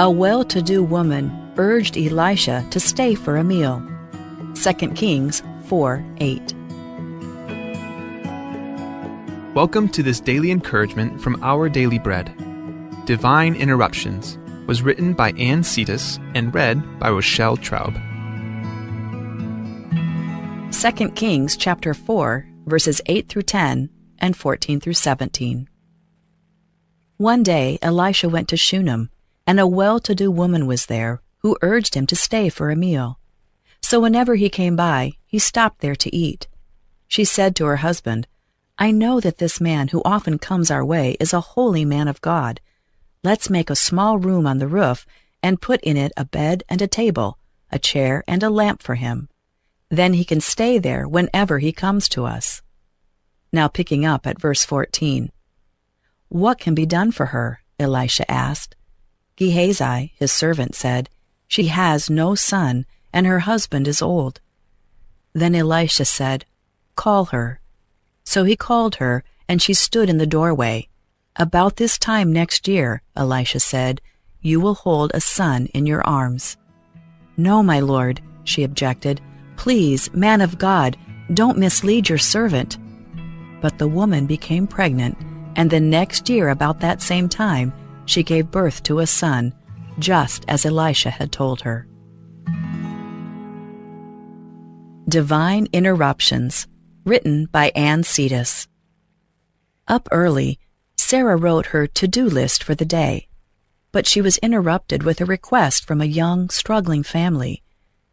A well-to-do woman urged Elisha to stay for a meal. 2 Kings 4:8. Welcome to this daily encouragement from Our Daily Bread. Divine Interruptions was written by Ann Cetus and read by Rochelle Traub. 2 Kings chapter 4, verses 8 through 10 and 14 through 17. One day Elisha went to Shunem, and a well-to-do woman was there who urged him to stay for a meal. So whenever he came by, he stopped there to eat. She said to her husband, "I know that this man who often comes our way is a holy man of God. Let's make a small room on the roof and put in it a bed and a table, a chair and a lamp for him. Then he can stay there whenever he comes to us." Now picking up at verse 14. "What can be done for her?" Elisha asked. Gehazi, his servant, said, "She has no son, and her husband is old." Then Elisha said, "Call her." So he called her, and she stood in the doorway. "About this time next year," Elisha said, "you will hold a son in your arms." "No, my lord," she objected. "Please, man of God, don't mislead your servant." But the woman became pregnant, and the next year about that same time, she gave birth to a son, just as Elisha had told her. Divine Interruptions, written by Ann Cetus. Up early, Sarah wrote her to-do list for the day, but she was interrupted with a request from a young, struggling family.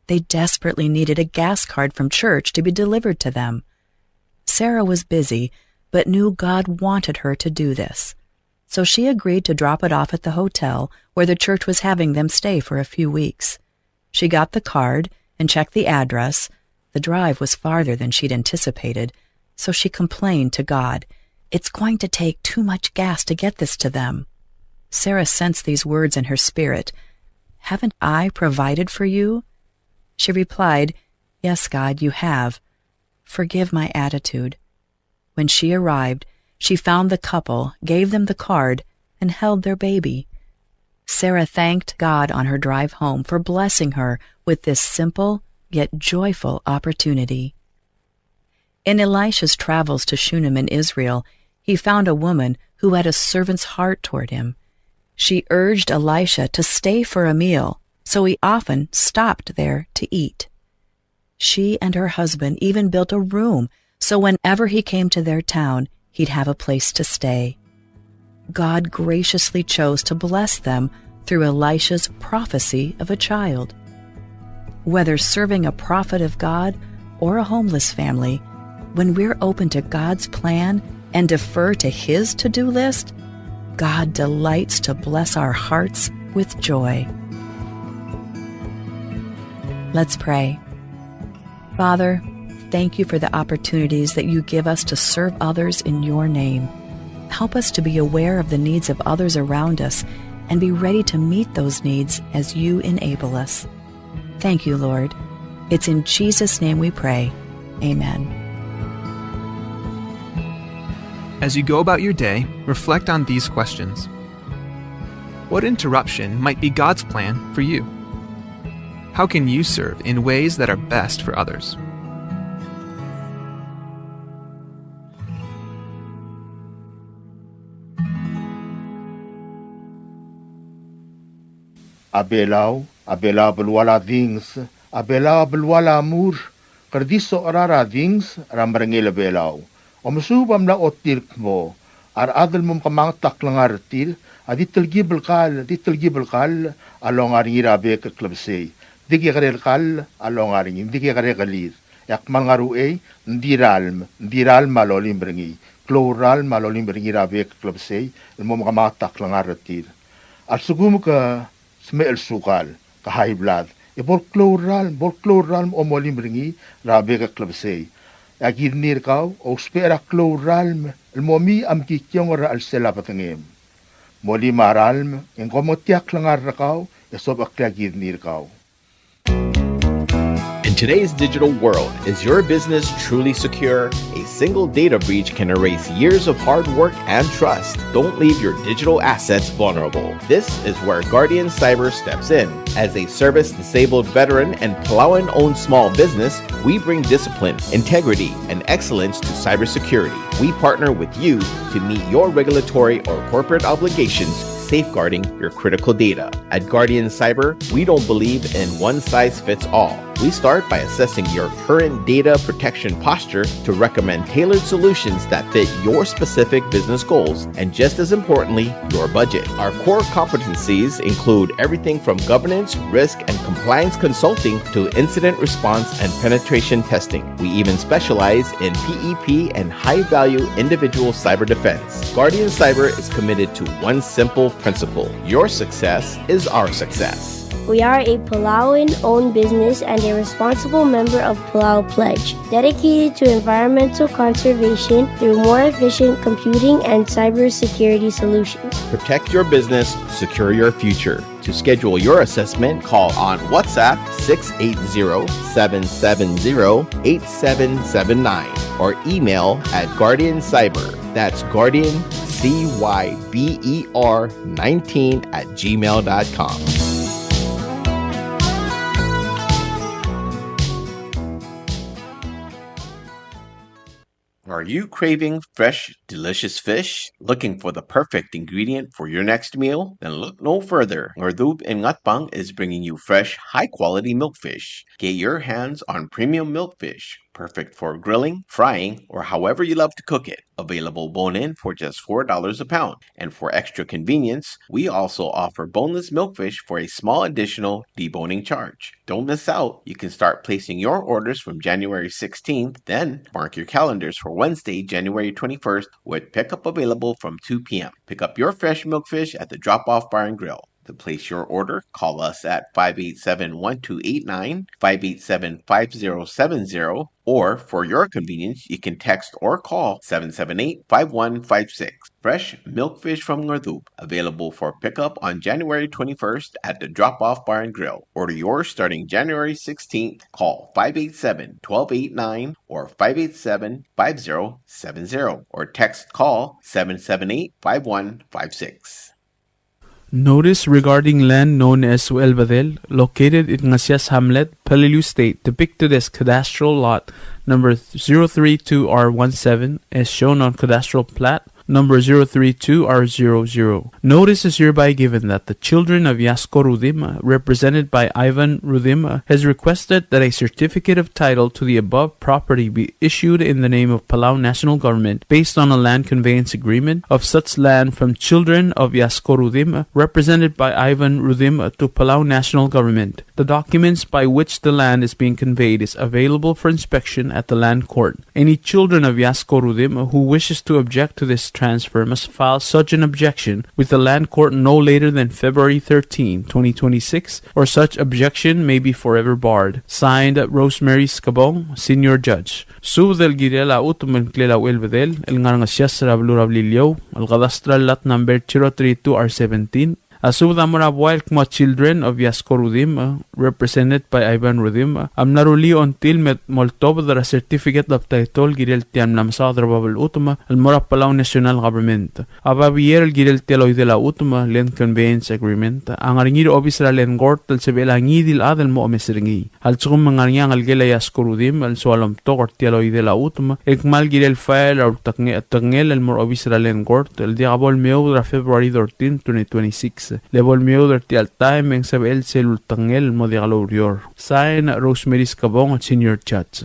They desperately needed a gas card from church to be delivered to them. Sarah was busy, but knew God wanted her to do this. So she agreed to drop it off at the hotel where the church was having them stay for a few weeks. She got the card and checked the address. The drive was farther than she'd anticipated, so she complained to God, "It's going to take too much gas to get this to them." Sarah sensed these words in her spirit. "Haven't I provided for you?" She replied, "Yes, God, you have. Forgive my attitude." When she arrived, she found the couple, gave them the card, and held their baby. Sarah thanked God on her drive home for blessing her with this simple yet joyful opportunity. In Elisha's travels to Shunem in Israel, he found a woman who had a servant's heart toward him. She urged Elisha to stay for a meal, so he often stopped there to eat. She and her husband even built a room, so whenever he came to their town, he'd have a place to stay. God graciously chose to bless them through Elisha's prophecy of a child. Whether serving a prophet of God or a homeless family, when we're open to God's plan and defer to His to-do list, God delights to bless our hearts with joy. Let's pray. Father, thank you for the opportunities that you give us to serve others in your name. Help us to be aware of the needs of others around us and be ready to meet those needs as you enable us. Thank you, Lord. It's in Jesus' name we pray. Amen. As you go about your day, reflect on these questions. What interruption might be God's plan for you? How can you serve in ways that are best for others? Abelau belwala things, abela belwala mur, kerdiso arara things, ramrangil abelau. Omusubam la otir mo, ar adal mum kamang taklangar til, aditil gibel kal, along aringira bek klabsei. Digi karel kal, along aringin, digi karel kalir. Yak mangaru ndiral malolim bringi, kloral malolim bringi rabek klabsei, mum kamang taklangar til. Al sugum ka smel sukal, ka high blood. Bol kloral omolim bringi rabek klabsei. Agirnir kau, o spera kloralm, el momi am kikyong ra al sela patangem. Moli maralm, en komotiak langar kau, esob aklagirnir kau. In today's digital world, is your business truly secure? A single data breach can erase years of hard work and trust. Don't leave your digital assets vulnerable. This is where Guardian Cyber steps in. As a service-disabled veteran and Palauan-owned small business, we bring discipline, integrity, and excellence to cybersecurity. We partner with you to meet your regulatory or corporate obligations, safeguarding your critical data. At Guardian Cyber, we don't believe in one-size-fits-all. We start by assessing your current data protection posture to recommend tailored solutions that fit your specific business goals and, just as importantly, your budget. Our core competencies include everything from governance, risk, and compliance consulting to incident response and penetration testing. We even specialize in PEP and high-value individual cyber defense. Guardian Cyber is committed to one simple principle: your success is our success. We are a Palauan-owned business and a responsible member of Palau Pledge, dedicated to environmental conservation through more efficient computing and cybersecurity solutions. Protect your business, secure your future. To schedule your assessment, call on WhatsApp 680-770-8779 or email at Guardian Cyber. That's Guardian, CYBER 19@gmail.com. Are you craving fresh, delicious fish? Looking for the perfect ingredient for your next meal? Then look no further. Ngardub in Ngatbang is bringing you fresh, high-quality milkfish. Get your hands on premium milkfish, perfect for grilling, frying, or however you love to cook it. Available bone-in for just $4 a pound. And for extra convenience, we also offer boneless milkfish for a small additional deboning charge. Don't miss out. You can start placing your orders from January 16th, then mark your calendars for Wednesday, January 21st, with pickup available from 2 p.m. Pick up your fresh milkfish at the Drop-Off Bar and Grill. To place your order, call us at 587-1289, 587-5070, or for your convenience, you can text or call 778-5156. Fresh milkfish from Ngardub, available for pickup on January 21st at the Drop-Off Bar and Grill. Order yours starting January 16th. Call 587-1289 or 587-5070, or text call 778-5156. Notice regarding land known as Uelbadel, located in Ngasias Hamlet, Palilu State, depicted as cadastral lot number 032R17, as shown on cadastral plat number 032R00. Notice is hereby given that the children of Yasko Rudim, represented by Ivan Rudim, has requested that a certificate of title to the above property be issued in the name of Palau National Government based on a land conveyance agreement of such land from children of Yasko Rudim, represented by Ivan Rudim, to Palau National Government. The documents by which the land is being conveyed is available for inspection at the land court. Any children of Yasko Rudim who wishes to object to this transfer must file such an objection with the land court no later than February 13, 2026, or such objection may be forever barred. Signed, Rosemary Scabong, Senior Judge. Su del girela utumen klela uelvedel, el ngarangasias rablurablilio, el cadastral lat number 032R17, Asubdamura Wild Kma children of Yasko Rudim, represented by Ivan Rudim, Amnaruli until met Moltov the certificate of title Girel Tiam Namsadra Babel Utuma, El Mora Palau National Government. Ababier el Girel Teloy de la Utuma, Land Conveyance Agreement, Angaringir Obisra Len Gort, El Sebelangidil Adel Mo Mesringi, Al Tsum Mangariang Al Gela Yasko Rudim, El Soalam Togor Teloy de la Utuma, Ekmal Girel File or Tangel El Mor Obisra Len Gort, El Diabol Meudra February 13, 2026. Le volmió del time en Sabel Celutangel Modigalorior. Sign Rosemary Scabong, Senior Judge.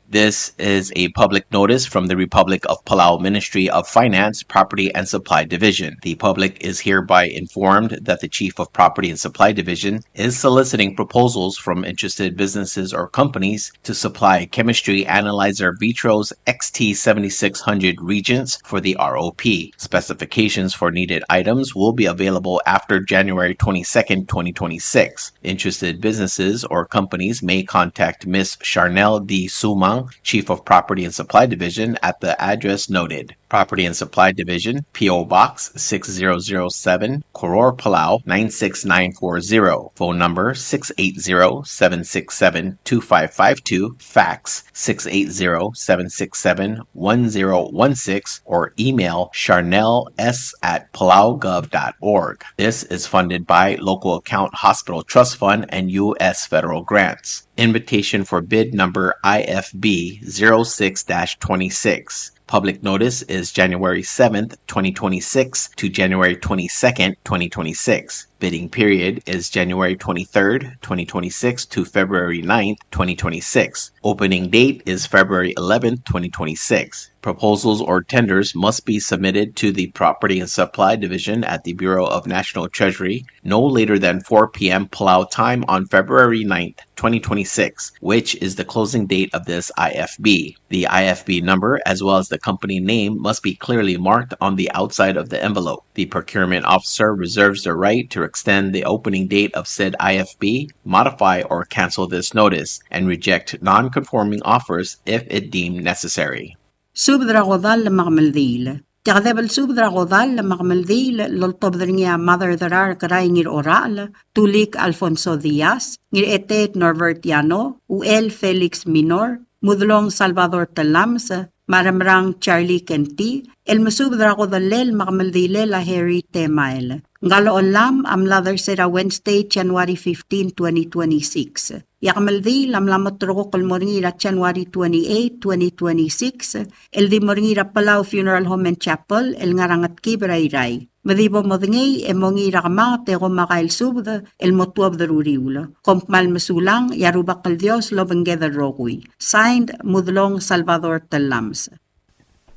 This is a public notice from the Republic of Palau Ministry of Finance, Property and Supply Division. The public is hereby informed that the Chief of Property and Supply Division is soliciting proposals from interested businesses or companies to supply chemistry analyzer Vitro's XT7600 reagents for the ROP. Specifications for needed items will be available after January 22, 2026. Interested businesses or companies may contact Ms. Charnel D. Sumang, Chief of Property and Supply Division, at the address noted. Property and Supply Division, P.O. Box 6007, Koror, Palau 96940. Phone number 680-767-2552, fax 680-767-1016, or email charnels@palaugov.org. This is funded by Local Account Hospital Trust Fund and U.S. federal grants. Invitation for bid number IFB 06-26. Public notice is January 7th, 2026 to January 22nd, 2026. Bidding period is January 23rd, 2026 to February 9th, 2026. Opening date is February 11th, 2026. Proposals or tenders must be submitted to the Property and Supply Division at the Bureau of National Treasury no later than 4 p.m. Palau time on February 9th, 2026, which is the closing date of this IFB. The IFB number as well as the company name must be clearly marked on the outside of the envelope. The procurement officer reserves the right to extend the opening date of said IFB, modify or cancel this notice, and reject non-conforming offers if it deemed necessary. Subdragodal magmaldil. Tiagdebel subdragodal magmaldil loltobdringia mother darar karayngir oral, tulik Alfonso Diaz, ngir etet Norbertiano, Uel Felix Minor, Mudlong Salvador Talams, Maramrang Charlie Kenti, el masubdragodalel magmaldile la Harry Temail. Ngalo olam am lather sera Wednesday, January 15, 2026. Yakmaldi lam lamotro kolmoringira January 28, 2026. El di moringira Palau Funeral Home and Chapel, el ngarangat kibrairai. Madibo modngay e mongira kama te gomakail subda el motuab daruriula. Kompmal masulang yarubakal Dios lo bengeda rogui. Signed Mudlong Salvador Talams.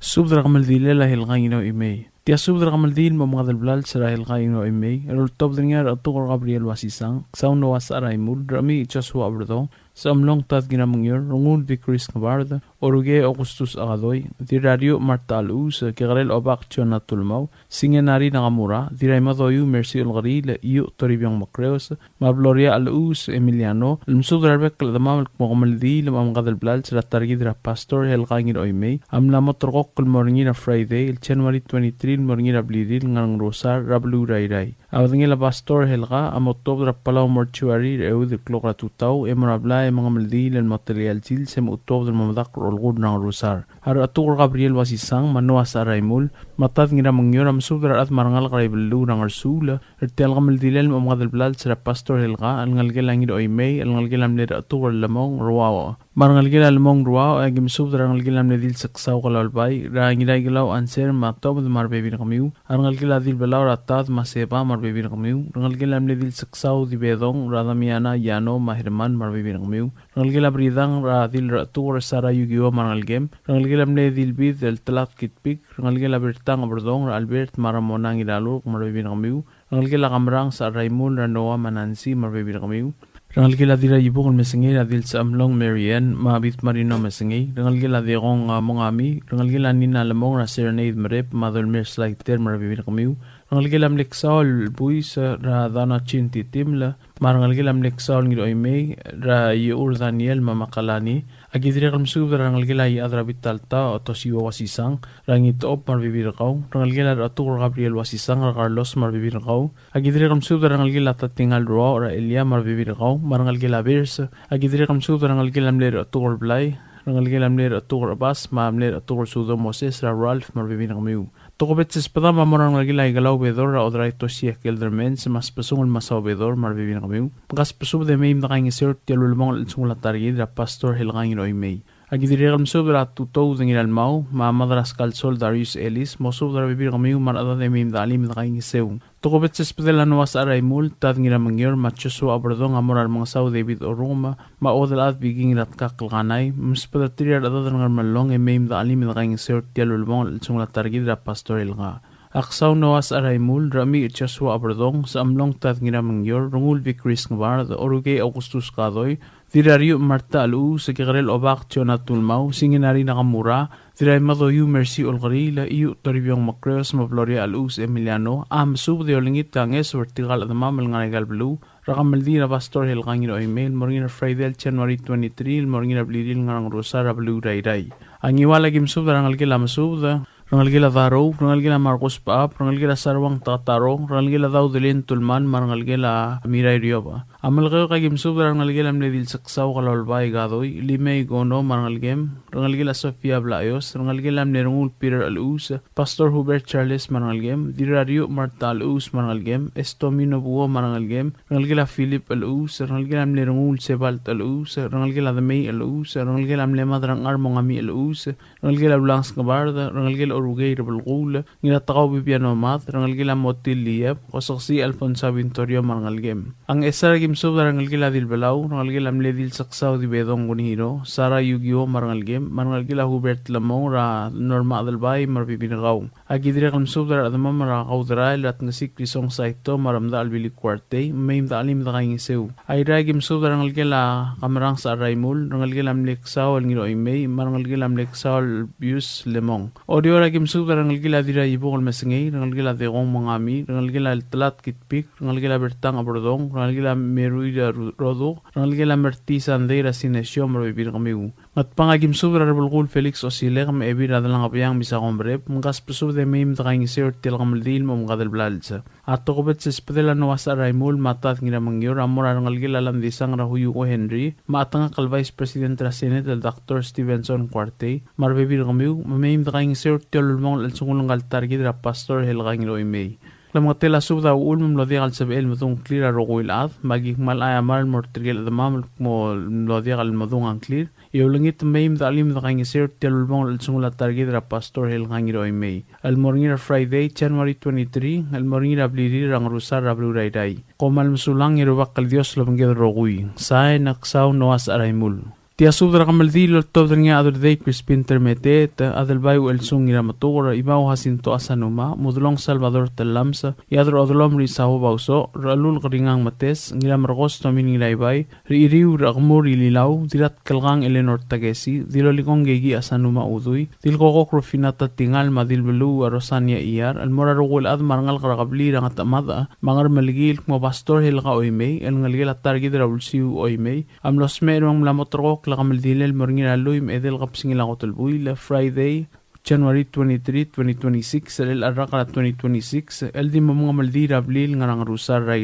Subdra Gamaldile la Hilgaino Imei. Tia subdra Gamaldil Mamadal Blal Sara Hilgaino Imei. El top dringar Atugor Gabriel Wasisang. Sound was Araimul. Rami Chasua Abradong. Sam long tad ginamangyor. Rungul Vicris Navarda. Oruge Augustus Agadoy. Dirario Martalus. Kegarel Obak Chonatulmau. Singenari Nagamura. Diraimadoyu Mercy Olgari. Le Iu Toribiang Macreos. Mabloria Alus Emiliano. Lumsudra Rebek Lamam Mogamaldil. Mamadal Blal Sara Targidra Pastor Hilgangir Oimei. Amlamotrok Mornina Friday. January 23 Mornina Blidil Ngang Rosar Rablu Rairai. Awdingila Pastor Helga. Amotobra Palau Mortuary. Eud Clora Tutau. Emorabla mga maldil ang material til sem utob del mamadak rolgod ng Rosar. Har atur Gabriel Wasisang manua sa Raimul matad ngira mangyor am subdra at marangal kaibelu ng Arsula ertel gamaldilel mga dalblal sa Pastor Helga ang ngalgel ang oimei ang ngalgel am nira atur lamong ruwawa. Marangalgel lamong ruwawa ay gimsubdra ang ngalgel am nedil saksaw kalalbay ra ngira gilaw anser matob de marbebin kamiu ang ngalgel adil balaw ratad maseba marbebin kamiu ang ngalgel am nedil saksaw di bedong radamiana yano mahirman marbebin kamiu Rangalgela bridang radil ratur sara yugiwa mangalgem rangalgela mnedil bid del talat kitpik rangalgela bertang berdong Albert maramonang ilalur marbebin kamiu rangalgela kamrang sa Raimul Ranoa Manansi marbebin kamiu rangalgela dira yibong mesengay adil sa amlong Marian mabit marino mesengay rangalgela dirong mongami rangalgela nina lamong ra serenade marep madolmer slaiter marbebin kamiu rangalgela mleksaol buis ra dana chinti timla marangalgela mleksaol ngiro imei ra yur Daniel mamakalani agidre kalmsub rangalgela I adrabit talta otosiwa wasisang rangit op marbibirqaw rangalgela ratur Gabriel wasisang ra Carlos marbibirqaw agidre kalmsub rangalgela tatingal ro ra Elia marbibirqaw marangalgela vers agidre kalmsub rangalgela mler ratur blay rangalgela mler ratur bas ma mler ratur sudo Moses ra Ralph marbibirqaw Tokobetses pada mamorang lagi lai galau bedor ra odrai tosia keldermen mas pesungul masaw bedor marbibin kamiu gas pesub de meim nakaing sir tialulmong sungula targi dra pastor helgangin oimei agidire kalmsub dra tutou dengil almau ma madras kalsol Darius Ellis mosub dra bibir kamiu marada de meim dalim nakaing seung Tokobetses pada lanuas araimul tad ngira mangyor machoso abradong amoral mga saw David Oruma ma odalat biging rat kaklganay muspada tirar adad ngar malong meim dalim nakaing sir tialulmong sungula targi dra pastor helga Aksaw nawas araimul rami itchaswa abradong sa amlong tad ngira mangyor rungul Vicris ngbar oruge Augustus Kadoy Dirario Marta Alu sa kikarel obak Chonatulmau singinari nakamura Diray madoyu Mercy Olgari la iyu Toribiong Macreos Mabloria Alus Emiliano sub de olingit kanges vertical at mamal nganagal blue Rakamaldi na Pastor Helgangin Oimel Morgina Friday January 23 Morgina Blidil ngang Rosara Blue Rairay Ang iwala gimsub da rangalgila masub da rangal gila Varo, rangal gila Marcos Paap, rangal gila Sarwang Tataro, rangal gila Daw Dilin Tulman, marangal gila Miray Rioba. Amal kayo kagimsub rangal gila mledil saksaw kalalbay gadoy, limay gono marangal gem, rangal gila Sofia Blayos, rangal gila mlerungul Peter Alus, Pastor Hubert Charles marangal gem, Dirario Marta Alus marangal gem, Estomino Buo marangal gem, rangal gila Philip Alus, rangal gila mlerungul Sebalt Alus, rangal gila Damay Alus, rangal gila mlemad rang Armongami Alus, rangal gila Blancs Kabarda, rangal gila Urugay Rabulgul, ngila takaw Bibiano Mat, rangal gila Motil Liep, kosaksi Alfonso Vintorio marangal gem. Ang esar gimsub rangal gila Dilbalaw, rangal gila mledil saksaw di Bedong Gunihiro, Sara Yugio marangal gem, marangal gila Hubert Lamong ra Norma Adalbay marbibinagaw. Agidira kalmsub dar adamam ra kaudral at ngasik krisong saito maramda albili kwarte, mayim da alim da kaingisew. Ayra gimsub rangal gila kamarang sa Raimul, rangal gila mleksaw al ngiro imay, marangal gila mleksaw al bius lemong. Audio ra gimsub rangal gila dira ibo kal mesengay, rangal gila deong mangami, rangal gila talat kitpik, rangal gila bertang abrodong, rangal gila meruida rodo, rangal gila mertisa andera sinesyo marbibin kamiw. At pangagimsub ra bulgul Felix Osile kam ebir adalang apyang bisa kombrep, mangkas pesub de mayim da kaingisir til kamaldil mo mga dalblalsa. Ato ko bet sa spedela nawas sa Raimul matat ngira mangyor amor rangal gila landisang rahuyu ko Henry, maatang kal Vice President ra Senate Dr. Stevenson Quarte, marbibir kamiw, mayim da kaingisir til mong alsungulong altargid ra Pastor Helgangilo Imay. Lama tela subda ulmum lo dial sabel madung clear ro guilad magik mal ayamal mortrigel damam mo lo dial madung ang clear yolangit mayim da alim da kangisir telulmong alsungula target ra Pastor Helgangiro Imay al morning Friday January 23 al morning abliri rang rusar rablu raiday komal musulang irubak kal Dios lo bangel ro gui sai naksaw noas araimul Tia subra kamaldil top dringa other day Crispin Termetet adalbay el sung ira matura ibaw hasinto asanuma mudlong Salvador Telamsa yadro odlom ri saho bauso ralul kringang mates ngira margos to min ngilaybay riiriw ragmur ililaw dirat kalgang Eleanor Tagesi dilolikong gegi asanuma uduy dilkokok rofinata tingal madilbelu Rosania iyar almora rugul ad marangal karagabli rang atamada mangar maligil mo Pastor Helga Oimay el ngalgil at targid raulsiu Oimay amlos merong mlamotrok Kamaldilel morngira luim edel kapsing ilang otulbuil Friday January 23, 2026 el arrakala 2026 el di mga maldira blil ngarang rusar ray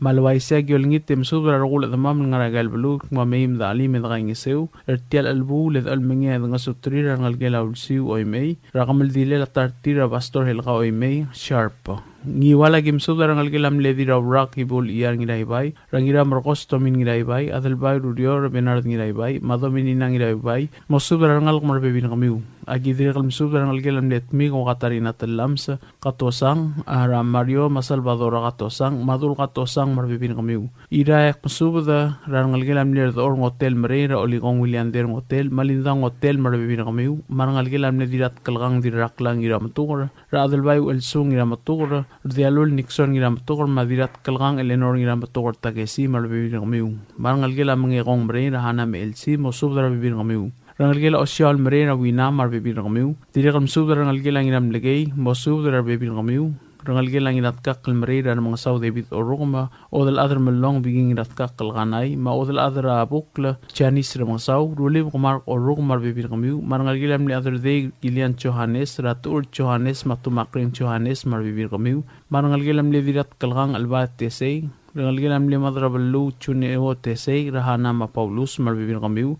malaway siya gyolngit temsubra ragul adamam ngaragal buluk mamayim da alim da ngisew ertial albu led almengia da ngasutri rangal gelawsiu Oimay rakamaldilel atartira Pastor Helga Oimay sharp ngiwala gimsubda rangal gelam ledi raw rak ibul iyar ngilaybay rangira marcos tomin ngilaybay adalbay rudio Bernard ngilaybay madomin inang ngilaybay mosubda rangal marbebin kamiw agidire kalmsubda rangal gelam letmi ko katarina telams katosang ara Mario Masalvador katosang madul katosang marbebin kamiw irayak mosubda rangal gelam ler or hotel Merera oligong William der hotel malindang hotel marbebin kamiw marangal gelam ledirat kalgang dirak lang ira matur ra adalbay el sung ira matur Dialul Nixon ngiram tukor madirat kalgang Eleanor ngiram tukor Tagesi marbibir kamiw marangal gila mangegong bre rahana MLC mosub dara bibir kamiw rangal gila osyal bre na wina marbibir kamiw dire kam sub dara rangal gila ngiram legay mosub dara bibir kamiw rangal gila ngirat kakal bre na mga saw David Orugma odal other melong biging ngirat kakal ganay ma odal other bukla Chinese ramang saw rulib kumar Orugma marbibir kamiw marangal gila mli other day Gilian Johannes Ratur Johannes matumakring Johannes marbibir kamiw marangal gilam ledirat kalgang albat tesay rangal gilam limadraballu chuneo tesay rahana ma Paulus marbibir kamiw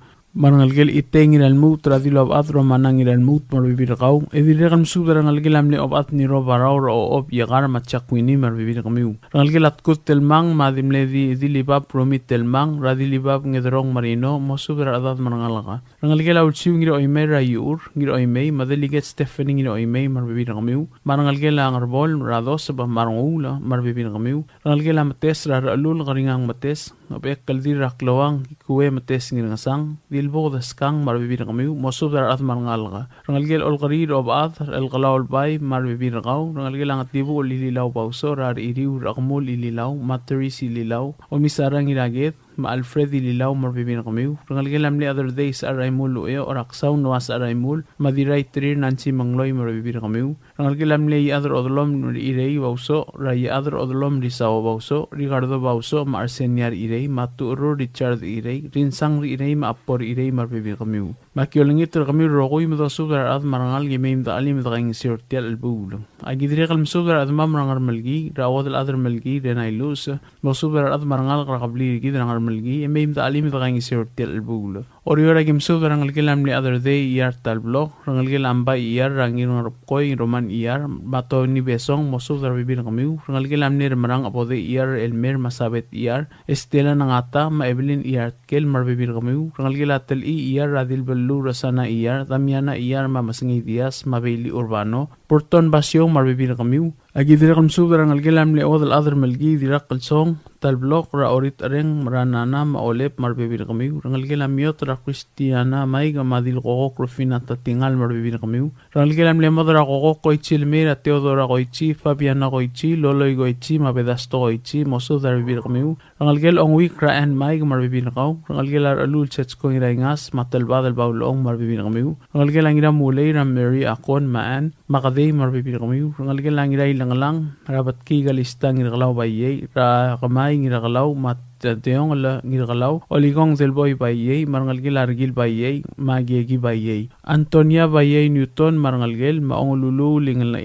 marangal gil itengin almut radilo ab atro manangin almut marbibir kaw edirekan subra rangal gilam li ob at ni robaraw ro ob yagar matchakwini marbibir kamiw rangal gilat kut telmang madim ledi dilibab promit telmang radilibab ngedrong marino mosubra adat marangalaka rangal gilaw chiw ngiro Oimay rayur ngiro Oimay madaliget Stephanie ngiro Oimay marbibir kamiw marangal gilang arbol rados ba marangula marbibir kamiw rangal gilam mates raralul garingang mates obek kaldir raklawang kuwe mates ngirangasang dilbo daskang marbibir kamiw mosub dar at marangalga rangal gel olqarir ob at el qalaw bay marbibir qaw rangal gilang at dibu lililaw pauso rar iriw raqmul ililaw matrisi lilaw o misarang ilaget ma Alfred ililaw marbibir kamiw rangal gelam li other days araymul uyo oraksaw nuas araymul madiray trir Nancy Mangloy marbibir kamiw rangal gelam li other odlom irey bauso ray other odlom risaw bauso Ricardo bauso ma Arseniar irey maturo Richard irey rinsang irey ma Appor irey marbibir kamiw Makiolingit kami rokoy mo subdar at marangal gimim da alim da kang sirtial albul. Agidri kal subdar at mamrangar malgi rawad al adar malgi denay lus mo subdar at marangal kakabli gid rangar malgi imim da alim da kang sirtial albul. Oriora gim subdar rangal gilam li other day iyar tal blog rangal gilam ba iyar rangin koy roman iyar bato ni besong mo subdar bibir kami rangal gilam ni marang apode iyar elmer masabet iyar estela nangata ma evelyn iyar kel mar bibir kami rangal gilatel iyar radil bellu rasana iyar damiana iyar mamasingi dias mabeli urbano porton basyong marbibir kamiu agi dira kam subdar ang algilam le odal other malgi dira kalsong tal blok ra orit areng maranana maolep marbibir kamiu rangal gilam yot ra kristiana mai gamadil koko krofina tatingal marbibir kamiu rangal gilam le modra koko koichi mera teodora koichi fabiana koichi loloy koichi mabedasto koichi mosudar bibir kamiu rangal gel ong week ra and mai marbibir kau rangal gelar alul chets ko irangas matal badal baulong marbibir kamiu rangal gelang ira mulay ram mary akon maan makadei marbibir kamiu rangal gelang ira lang rabat ki galistang ngirgalaw bayay ra kamay ngirgalaw mat teong la ngirgalaw oligong zelboy bayay marangal gil argil bayay magyegi bayay Antonia bayay Newton marangal gel maongululu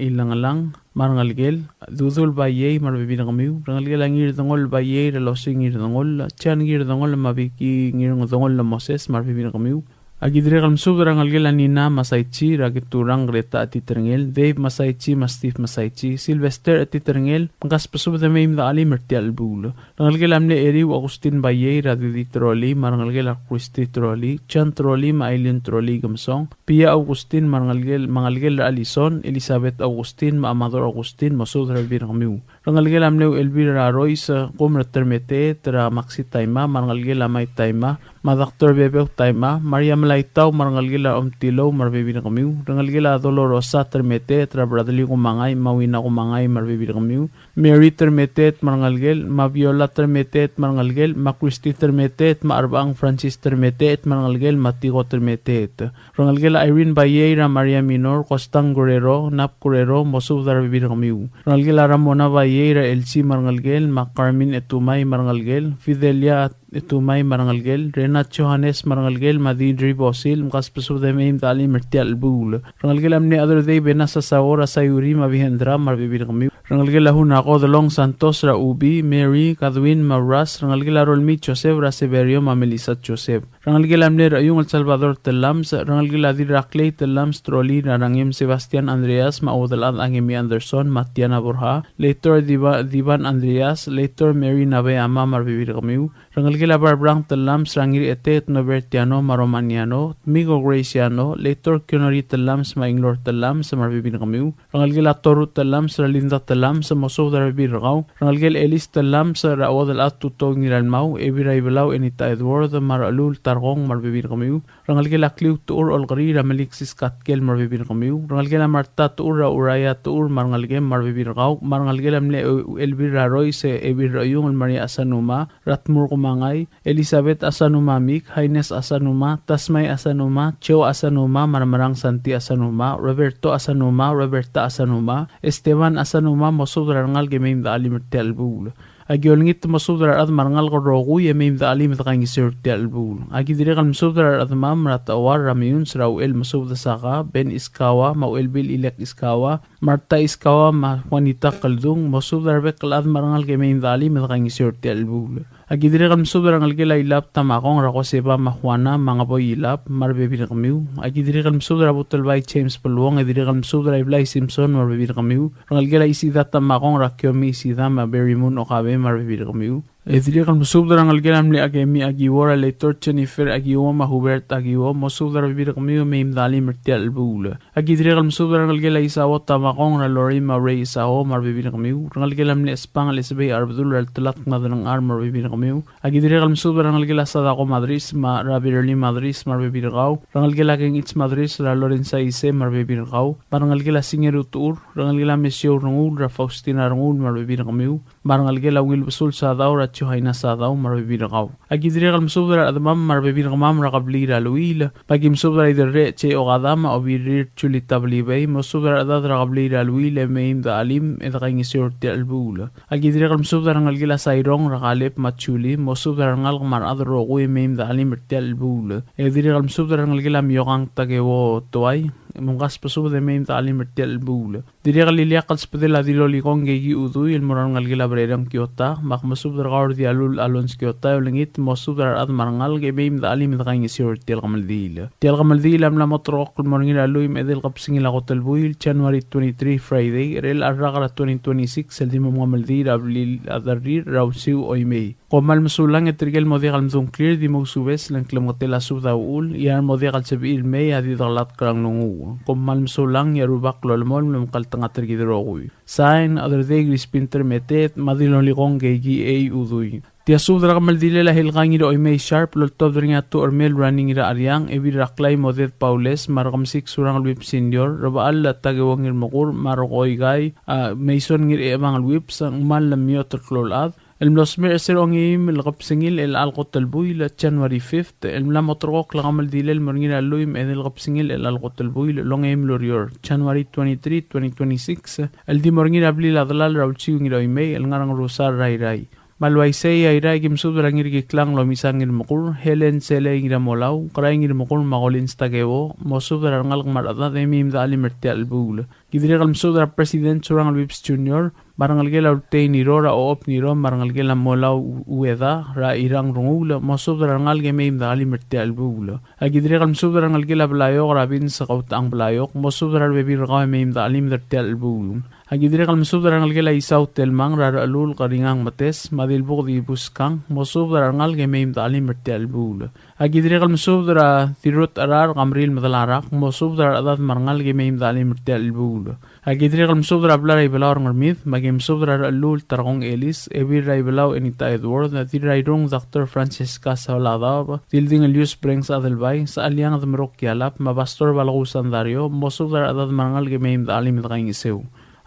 ilang lang marangal gel dudul bayay marbibir kamiu rangal gel ngir dongol bayay relosing ngir dongol chan ngir dongol mabiki ngir dongol la Moses marbibir kamiu Agidre kalm subdar ang algel anina masaichi ragiturang Greta at Titerngel Dave masaichi Steve masaichi Sylvester at Titerngel mangkas pasubda maim da ali merti albul rangalgel amne eriw Agustin Bayay radidi troli marangalgel Christy troli Chan troli Mailin troli gamsong Pia Augustin mangalgel Alison Elizabeth Augustin Amador Augustin masudar albir kamiu rangalgel amne Elvira Royce kumra termete tra maxi taima marangalgel amay taima Madaktor Bebeu taima Maria Malaitaw marangalgila omtilo marbibir kamiu rangalgila Dolorosa termete tra bradli kumangay mawina kumangay marbibir kamiu Mary termete marangalgel Maviola termete marangalgel Makristi termete maarbang Francis termete marangalgel Matigo termete rangalgila Irene Bayera Maria Minor Costang Guerrero Nap Guerrero mosub darbibir kamiu rangalgila Ramona Bayera Elsie marangalgel Macarmin etumay marangalgel Fidelia etumay marangalgel Renat Johannes marangalgel Madidri Bosil mkas pasubda maim tali mertial bul rangalgel amne other day benasa saora sayuri mabihendra marbibir kamiu rangalgel huna ko Dolong Santos ra Ubi Mary Kadwin Maras rangalgel Rolmi Joseph ra Severio Melissa Joseph rangalgel amne Rayung El Salvador Telams rangalgel Adir Rakley Telams Troli Narangim Sebastian Andreas Maudalad Angemi Anderson Matiana Borja later Divan Andreas later Mary Nabe Ama marbibir kamiu rangalgel Barbrang Telams rangir etet Nobertiano Maromaniano Migo Graciano later Kunori Telams Mainglor Telams marbibir kamiu rangalgel Toru Telams Linda Telams mosov darbibir gaw rangalgel Elis Telams raod al atutog niralmaw ebira iblaw enita Edward maralul targong marbibir kamiu rangalgel Akliw tuur olgri Ramelixis Katkel marbibir kamiu rangalgel Marta tuur Uraya tuur marangalgel marbibir gaw marangalgel amle Elvira Royce ebir ayung Maria Asanuma Ratmur kumangay Elizabeth Asanumamik Haines Asanuma Tasmay Asanuma Cho Asanuma Marmarang Santi Asanuma Roberto Asanuma Roberta Asanuma Esteban Asanuma mosov rangal gemim da alimirti albul agiolngit masudrar ad marangal rogu yemim da alim da kangi sirti albul agi diregal masudrar ad mamrat awar ramiun sraw el masud saka Ben Iskawa mauel bil ilek Iskawa Marta Iskawa ma Juanita Kaldung masudrar bekal ad marangal gemim da alim da kangi sirti albul agi diregal masudrar ngal gela ilap tamakong rako seba ma Juana mga boy ilap marbebir kamiu agi diregal masudrar butel bay James Paluong agi diregal masudrar Iblay Simpson marbebir kamiu ngal gela isida tamakong rakyomi isida ma Berrymoon okabe marbibir kamiu Edrigan musubdar ang algelam li agemi agiwara later Jennifer agiwa ma Hubert agiwa musubdar bibir kamiu meim dali mertial bula agidrigan musubdar ang algela isawo tamakong na Lori ma Ray isawo marbibir kamiu ang algelam li espang lesbay arbdul al talat madanang armor bibir kamiu agidrigan musubdar ang algela sadako Madris ma Rabirli Madris marbibir gaw ang algela king its Madris la Lorenza ise marbibir gaw parang algela singerutur ang algela mesyo rungul ra Faustina rungul marbibir kamiu parang algela wil busul sa daw chuhay na sa daw marbibinakaw. Agidirigal masubra at mam marbibinakamam rakablira luila. Pagim subra idere che o kadama o birir chulitablibay masubra at rakablira luila maim da alim edakaing isyor ti albula. Agidirigal masubra ngalgila sayrong rakalip machuli masubra ngal mar adro kuy maim da alim ti albula. Agidirigal masubra ngalgila miyokang tagewo tuay. Mungkas pasubra maim da alim ti albula. Dirigal liliakal spadila dilolikong gegi uduy ilmuran ngalgila bredang Kyoto, mak masubra gaur di alul alons Kyoto, ulangit masubra at marangal gebim da alim da kaing isyor tiel kamaldila. Tiel kamaldila amla motrok kulmorngil aluim edel kapsingil ako talbuil, January 23 Friday, rel arrakara 2026, el dimam kamaldila ablil adarir rausiu oimei. Komal masulang etrigel modigal mdung clear di magsubes lang klamotela subda uul, iyan modigal sabiil mei adidaglat karang nungu. Komal masulang yarubak lolmol mlamkal tangatrigidroguy. Sign other day grispinter metet madilolikong gegi ay uduy. Tia subdra kamaldile la hilgang iro oimei sharp loltob dringa tu ormel running ira aryang ebi raklay modet paules markamsik surang alwip senior rabaal la tagawang irmakur marokoy gay mason ngir ebang alwip sang mal lamyo terklolad. الملاسمير سيرونغيم الغبسنجيل الالقط البويل January 5 الملامطرق لغمل ديلل مرنين اللويم ان الغبسنجيل الالقط البويل لونغيم لوريور January 23 2026 الدي مرنين ابلي لادلال راوتشي ngiroi النغران روسار راي Malwaisay ay ragim subra ngir klang lo misangir makur Helen sele ngira molaw kray ngir makur magolin stagewo mo subra ngal marada de mim da alimerti albul gidre gal subra president surang albips junior barangal gela urte ni rora o op ni rom barangal gela molaw ueda ra irang rungula mo subra ngal ge mim da alimerti albul agidre gal subra ngal gela blayo rabin sa kaut ang blayok mo subra bebir ga mim da alimerti albul agidre gal subra ngal gela isaw telmang ra alul qaringang mates dilbog di buskang mosubra ngal gemeim dalim merti albul agidre gal mosubra tirut arar gamril madalarak mosubra adat marngal gemeim dalim merti albul agidre gal mosubra blay belaw ngarmith magem subra alul targong elis ebir ray belaw enita edward na tiray rong Dr. Francisca Salada dilding elius brings adelbay sa alyang at merokkialap mabastor balagusan dario mosubra adat marngal gemeim dalim daging isew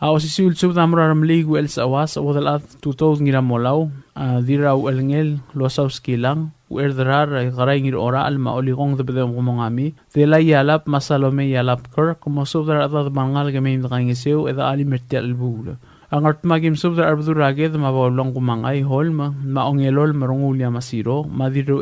Sisul sub damra ramlig wel sawas wadal at 2000 ngira molaw diraw elngel losawski lang uerdrar garay ngir ora al maoligong debedem kumangami dela yalap masalome yalap ker como subdar adad mangal gamim dangisiu eda ali mertial bula ang art magim subdar arbdur aged mabawlong kumangay hol maongelol marungulya masiro madiru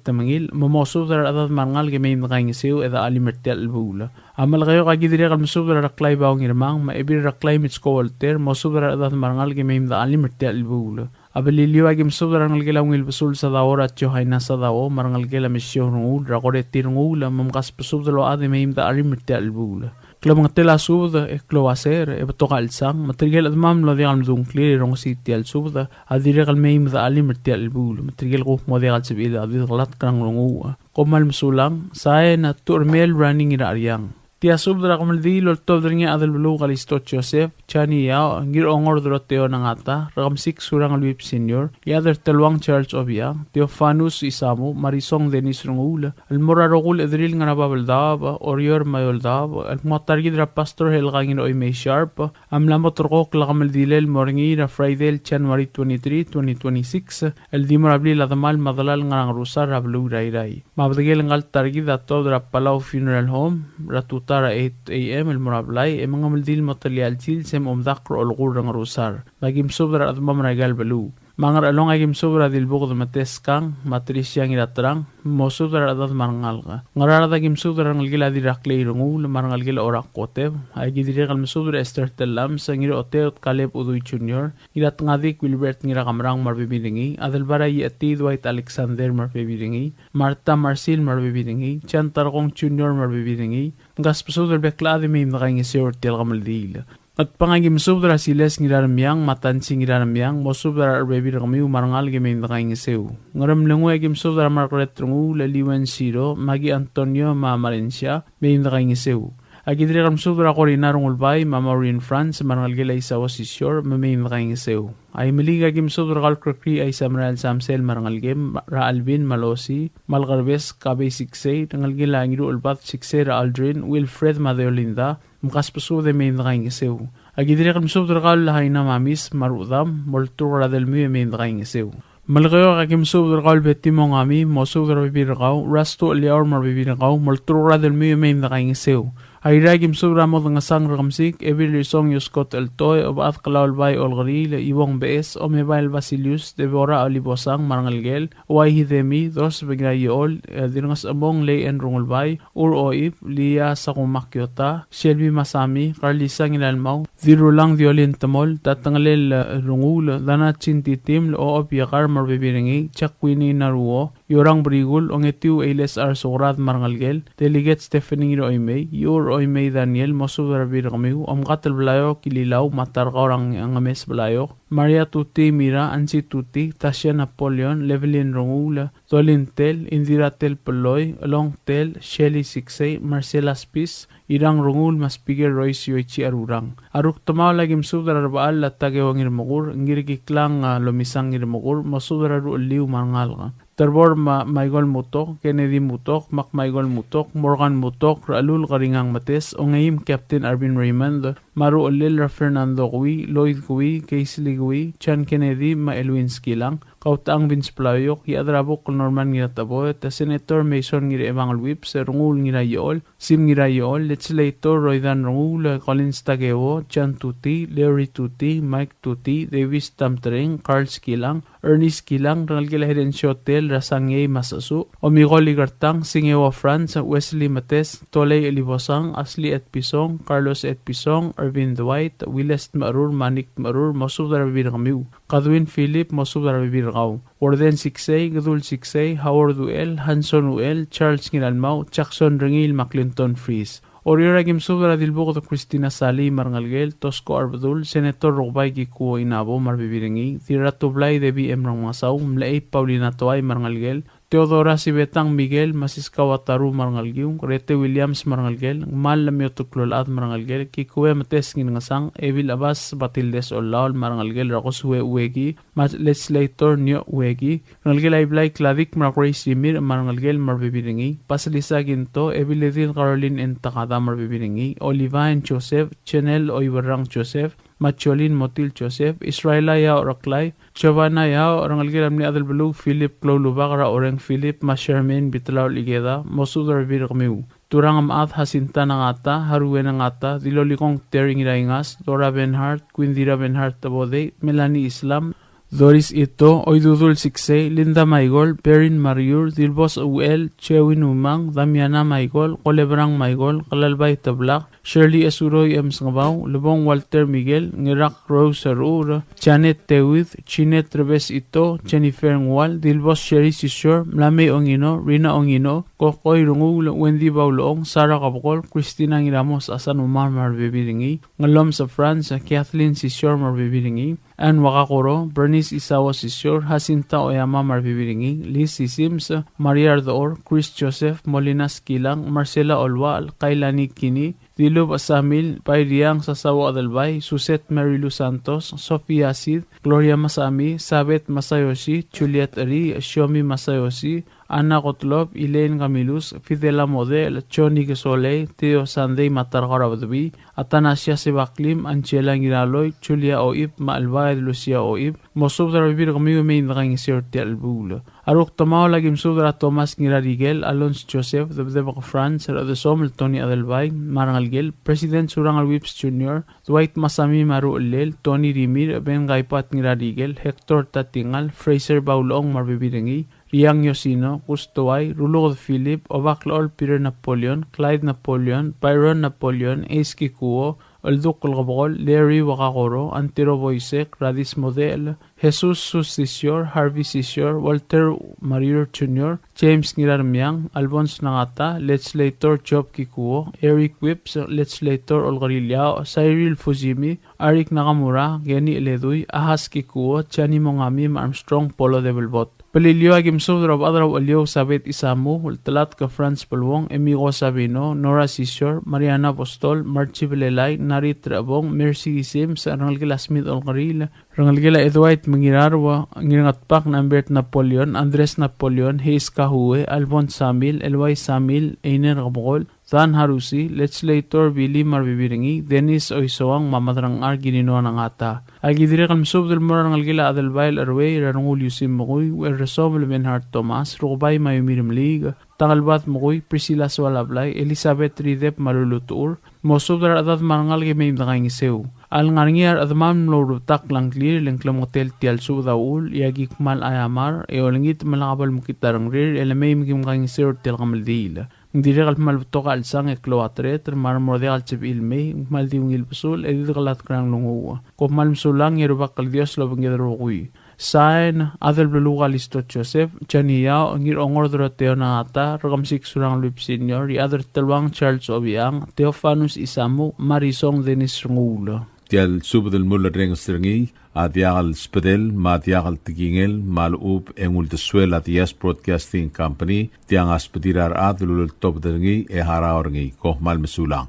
tamangil momosubdar adad mangal gamim dangisiu eda ali mertial bula Amal kayo kagidiri kal masubra raklay baong irmang maibir raklay mitsko walter masubra adat marangal gimeim da alim merti albula abaliliwa gim subra ngal gela ngil basul sa dawora chohay na sa dawo marangal gela misyon ngul rakore tirngul mamkas pasubra lo ade meim da alim merti albula klo mga tela subda klo aser to kalsang material admam lo dial mdung clear rong city al subda adiri kal meim da alim merti albula material ko mo dial sibil adit lat krang rongu komal msulang say na turmel running ira aryang Tia subdra kamaldi loltob dringa adal bulu kalisto Joseph chani ya ngir ongor droteo nangata rakamsik surang alwip senior yadar telwang church obia Teofanus isamu marisong denis rungula almora rogul edril nga nababaldaba orior mayoldaba almotargidra pastor helgangin oy may sharp amlamot rokok lakamaldi morngi na Friday January 23 2026 el dimorabli ladamal madalal nga rusar rablu ray mabdagel ngal targid ato dra Palau funeral home ratuta 8 a.m. المرابلاي mga maldil materialtil sem omdakro olgur ng rusar magim sobra at mamragal balu mangar along agim sobra dilbog mateskang matrisyang iratrang mo sobra adat marangal ka ngarara gim sobra ng gila dirakle irungul marangal gila orak kote ay gidirekal sobra Esther Telam sa ngiro oteot Caleb Udoy Jr. ilat ngadik Wilbert ngira kamrang marbibilingi adalbara yati Dwight Alexander marbibilingi Marta Marcil marbibilingi Chantar Kong Jr. marbibilingi Gaspasudar bekladi may nakaing isyor tel kamaldil. At pangagim subdra siles ngiraramyang matansing ngiraramyang mo subdra arbebir kami umarangal may nakaing isew. Ngaram langu agim subdra Margaret Rungu laliwan siro magi Antonio Mamalencia may nakaing isew. Agidri kam subdra korinarong ulbay Maureen France marangal gila isawa sisyor may nakaing isew. Ay maliga gim subdra kalkrokri ay Samuel Samsel marangal gim Ra Alvin Malosi Malgarbes Kabay Siksay tangal gila ngiru ulbat Siksay Ra Aldrin Wilfred Madeolinda mkaspasu de may nakaing isew. Agidiri kamsub drakal lahay na mamis marudam moltura del muy may nakaing isew. Malgayo kakimsub drakal beti mo ngami mosub drakal rasto liaur marbibirakaw moltura del muy may nakaing isew. Hayragim subramo ng asang rakamsik, every song yuskot el toy, of at kalawalbay olgari, le iwang bees, o mebail basilius, debora olibosang marangalgel, way hidemi, dos begrayiol, dingas among lay en rungulbay, oip, liya sa kumakyota, shelby masami, karlisang ilalmaw, dirulang diolin tamol, tatangalel rungul, dana chintitim, o opyakar marbibiringi, chakwini naruo, yorang brigul, ong etiu ailes ar surat marangalgel, delegate Stephanie Roymay, Oymay Daniel, Mosud Rabir Kamiu, Katal Balayo, Kililaw, Matarkaw ang Ames Balayo, Maria Tuti Mira, Ansi Tuti, Tasya Napoleon, Levelin Rongula, Tolintel, Indira Tel Peloy, Long Tel, Shelly Siksay, Marcela Spis, Irang Rongul, Maspigil Royce Yoichi Arurang. Aruk tumaw lagim Sudra Rabaal, Latagewang Irmagur, Ngirikiklang Lomisang Irmagur, Mosudra Ruliw Mangalga. Terbor Maigol Mutok, Kennedy Mutok, Mac Maigol Mutok, Morgan Mutok, Ralul Karingang Mates, Ongayim Captain Arvin Raymond, Maru Olil Fernando Gui, Lloyd Gui, Casey Gui, Chan Kennedy, Maelwinski lang, Kautaang Vince Playok, Yadrabok Norman Ngiratabo, ta Senator Mason Ngiri Evangal Whip, Rungul Ngirayol, Sim Ngirayol, Legislator Roydan Rungul, Collins Tagewo, Chan Tuti, Larry Tuti, Mike Tuti, Davis Tamtering, Carl Skilang, Ernest Kilang, Rangalgila Herencio Hotel, Rasangay Masasu, Omigo Ligartang, Singewa France, Wesley Mates, Tolay Elibosang, Asli et Pisong, Carlos et Pisong, Irvin Dwight, Willis Marur, Manik Marur, Mosud Rabir Kamiu, Kadwin Philip, Mosud Rabir Gaw, Warden Siksay, Gadul Siksay, Howard Uel, Hanson Uel, Charles Ngilalmau, Jackson Ringil, McClinton Freeze. Orioragim subra dilbog de Cristina Sali Marngalgel, Tosco Arbadul, Senator Rogbay Gikuo Inabo Marbibiringi, Tirato Blay de BM Rangmasaw, Mlay Paulina Toay Marngalgel, Teodora Sibetang Miguel, Masiskawataru Marngalgium, Rete Williams Marngalgel, Mal Lamiotuklolad Marngalgel, Kikue Mates Ngingasang, Evil Abbas Batildes Olaol Marngalgel, Rakosue Uegi, Legislator Nyo Uegi, Rangalgel Iblay Kladik Marquay Simir, Marngalgel Marbibiringi, Pasalisa Ginto, Evil Edil Caroline Entakada Marbibiringi, Olivine Joseph, Chanel Oibarang Joseph, Macholin Motil Joseph, Israela Yao Raklay, Giovanna Yao, Rangalgilam ni Adel Belug, Philip Clolubagra Oreng Philip, Mashermin Bitlaw Ligeda, Mosudar Virgamiu. Turang Amaat Hasinta Nangata, Haruwe Nangata, Dilolikong Tering Iraingas, Dora Benhart, Quindira Benhart Tabode, Melanie Islam, Doris Ito, Oidudul Siksay, Linda Maigol, Perin Mariur, Dilbos Uel, Chewin Umang, Damiana Maigol, Colebrang Maigol, Kalalbay Tablak, Shirley Asuroy M. Sangabaw, Lubong Walter Miguel, Ngirak Rose Arura, Janet Tewith, Chinet Rebes Ito, Jennifer Ngwal, Dilbos Sherry Sisor, Mlame Ongino, Rina Ongino, Kokoy Rungul, Wendy Bauloong, Sarah Kapokol, Christina Ngiramos, Asan Umar Marbibiringi, Ngalom sa France, Kathleen Sisor Marbibiringi, Anne Wakakoro, Bernice Isawa Sisor, Jacinta Oyama Marbibiringi, Liz Sims, Maria Ardor, Chris Joseph, Molina Skilang, Marcela Olwa, Kailani Kini, Dilub Asamil, Pairiang Sasawa Adalbay, Suset Marilu Santos, Sofia Sid, Gloria Masami, Sabet Masayoshi, Juliet Ari, Shomi Masayoshi, Ana Kotlob, Elaine Camilus, Fidela Model, Choni Gesole, Theo Sunday Matargarabadbi, Atanasia Sebaklim, Angela Ngiraloy, Julia Oib, Maalbay Lucia Oib, Mosub Darabir Kamiu Main Rangisir Telbul. Aruk Tamao Lagim Sudra Thomas Ngirarigel, Alonso Joseph, the Debak France, the Somel Tony Adelbay, Marangalgel, President Surangal Whips Jr., Dwight Masami Maru Ulel, Tony Rimir, Ben Gaipat Ngirarigel, Hector Tatingal, Fraser Baulong Marbibiringi, Riang Yosino, Gustoay, Rulog Philip, Obaklaol Peter Napoleon, Clyde Napoleon, Byron Napoleon, Ace Kikuo, Olduk Kolgabol, Larry Wakakoro, Antiro Boisek, Radis Model, Jesus Sisyor, Harvey Sisyor, Walter Mariur Jr., James Ngirarmiang, Alphonse Nangata, Legislator Job Kikuo, Eric Whips, Legislator Olgarilyao, Cyril Fujimi, Arik Nakamura, Geni Eleduy, Ahas Kikuo, Chani Mongami, Armstrong, Polo Develbot. Palilyo agim sodraw adraw alyo sabit isamu, ultalat ka Franz Palwong, Emigo Sabino, Nora Sisyor, Mariana Apostol, Marchi Belelay, Narit Rabong, Mercy Sims, Rangalgila Smith Olgaril, Rangalgila Edwait Mangirarwa, Ngirangatpak Nambert Napoleon, Andres Napoleon, Hayes Kahue, Alphonse Samil, Elway Samil, Einer Rabol, Than harusi, legislator Billy Marbibiringi, Dennis Oisoang mamadrang arginino ng ata. Agidire kan sub del moral ng algila adel bail arway ranungul yusim mokoy, wer resom Levenhart Thomas, rukbay mayumirim lig, tangalbat mokoy, Priscilla Swalablay, Elizabeth Ridep malulutur, mosub dar adad marangal may imdakang isew. Al ngarngiar adamam lorutak lang clear lengklam hotel tial su daul, yagik mal ayamar, eolengit malakabal mukitarang rir, elamay mikimkang isew tel kamaldila. Direk al malbutoka al sang e kloatret, marmorde al chip ilme, maldiung ilpusul, edit galat krang lunguwa. Ko malmsulang yerubak al dios lo bengedrokui. Sain, adel beluga listo Joseph, Chaniya, ngir ongor droteo na ata, rakamsik surang Luip Senior, y adel telwang Charles Obiang, Theophanus Isamu, Marisong Denis Rungula. Tial sub del mulla reng stringi, adiagal spedel, ma adiagal tigingel, mal up engul de suela dias broadcasting company, tiang aspedirar adlul top dringi e haraorngi, koh mal mesulang.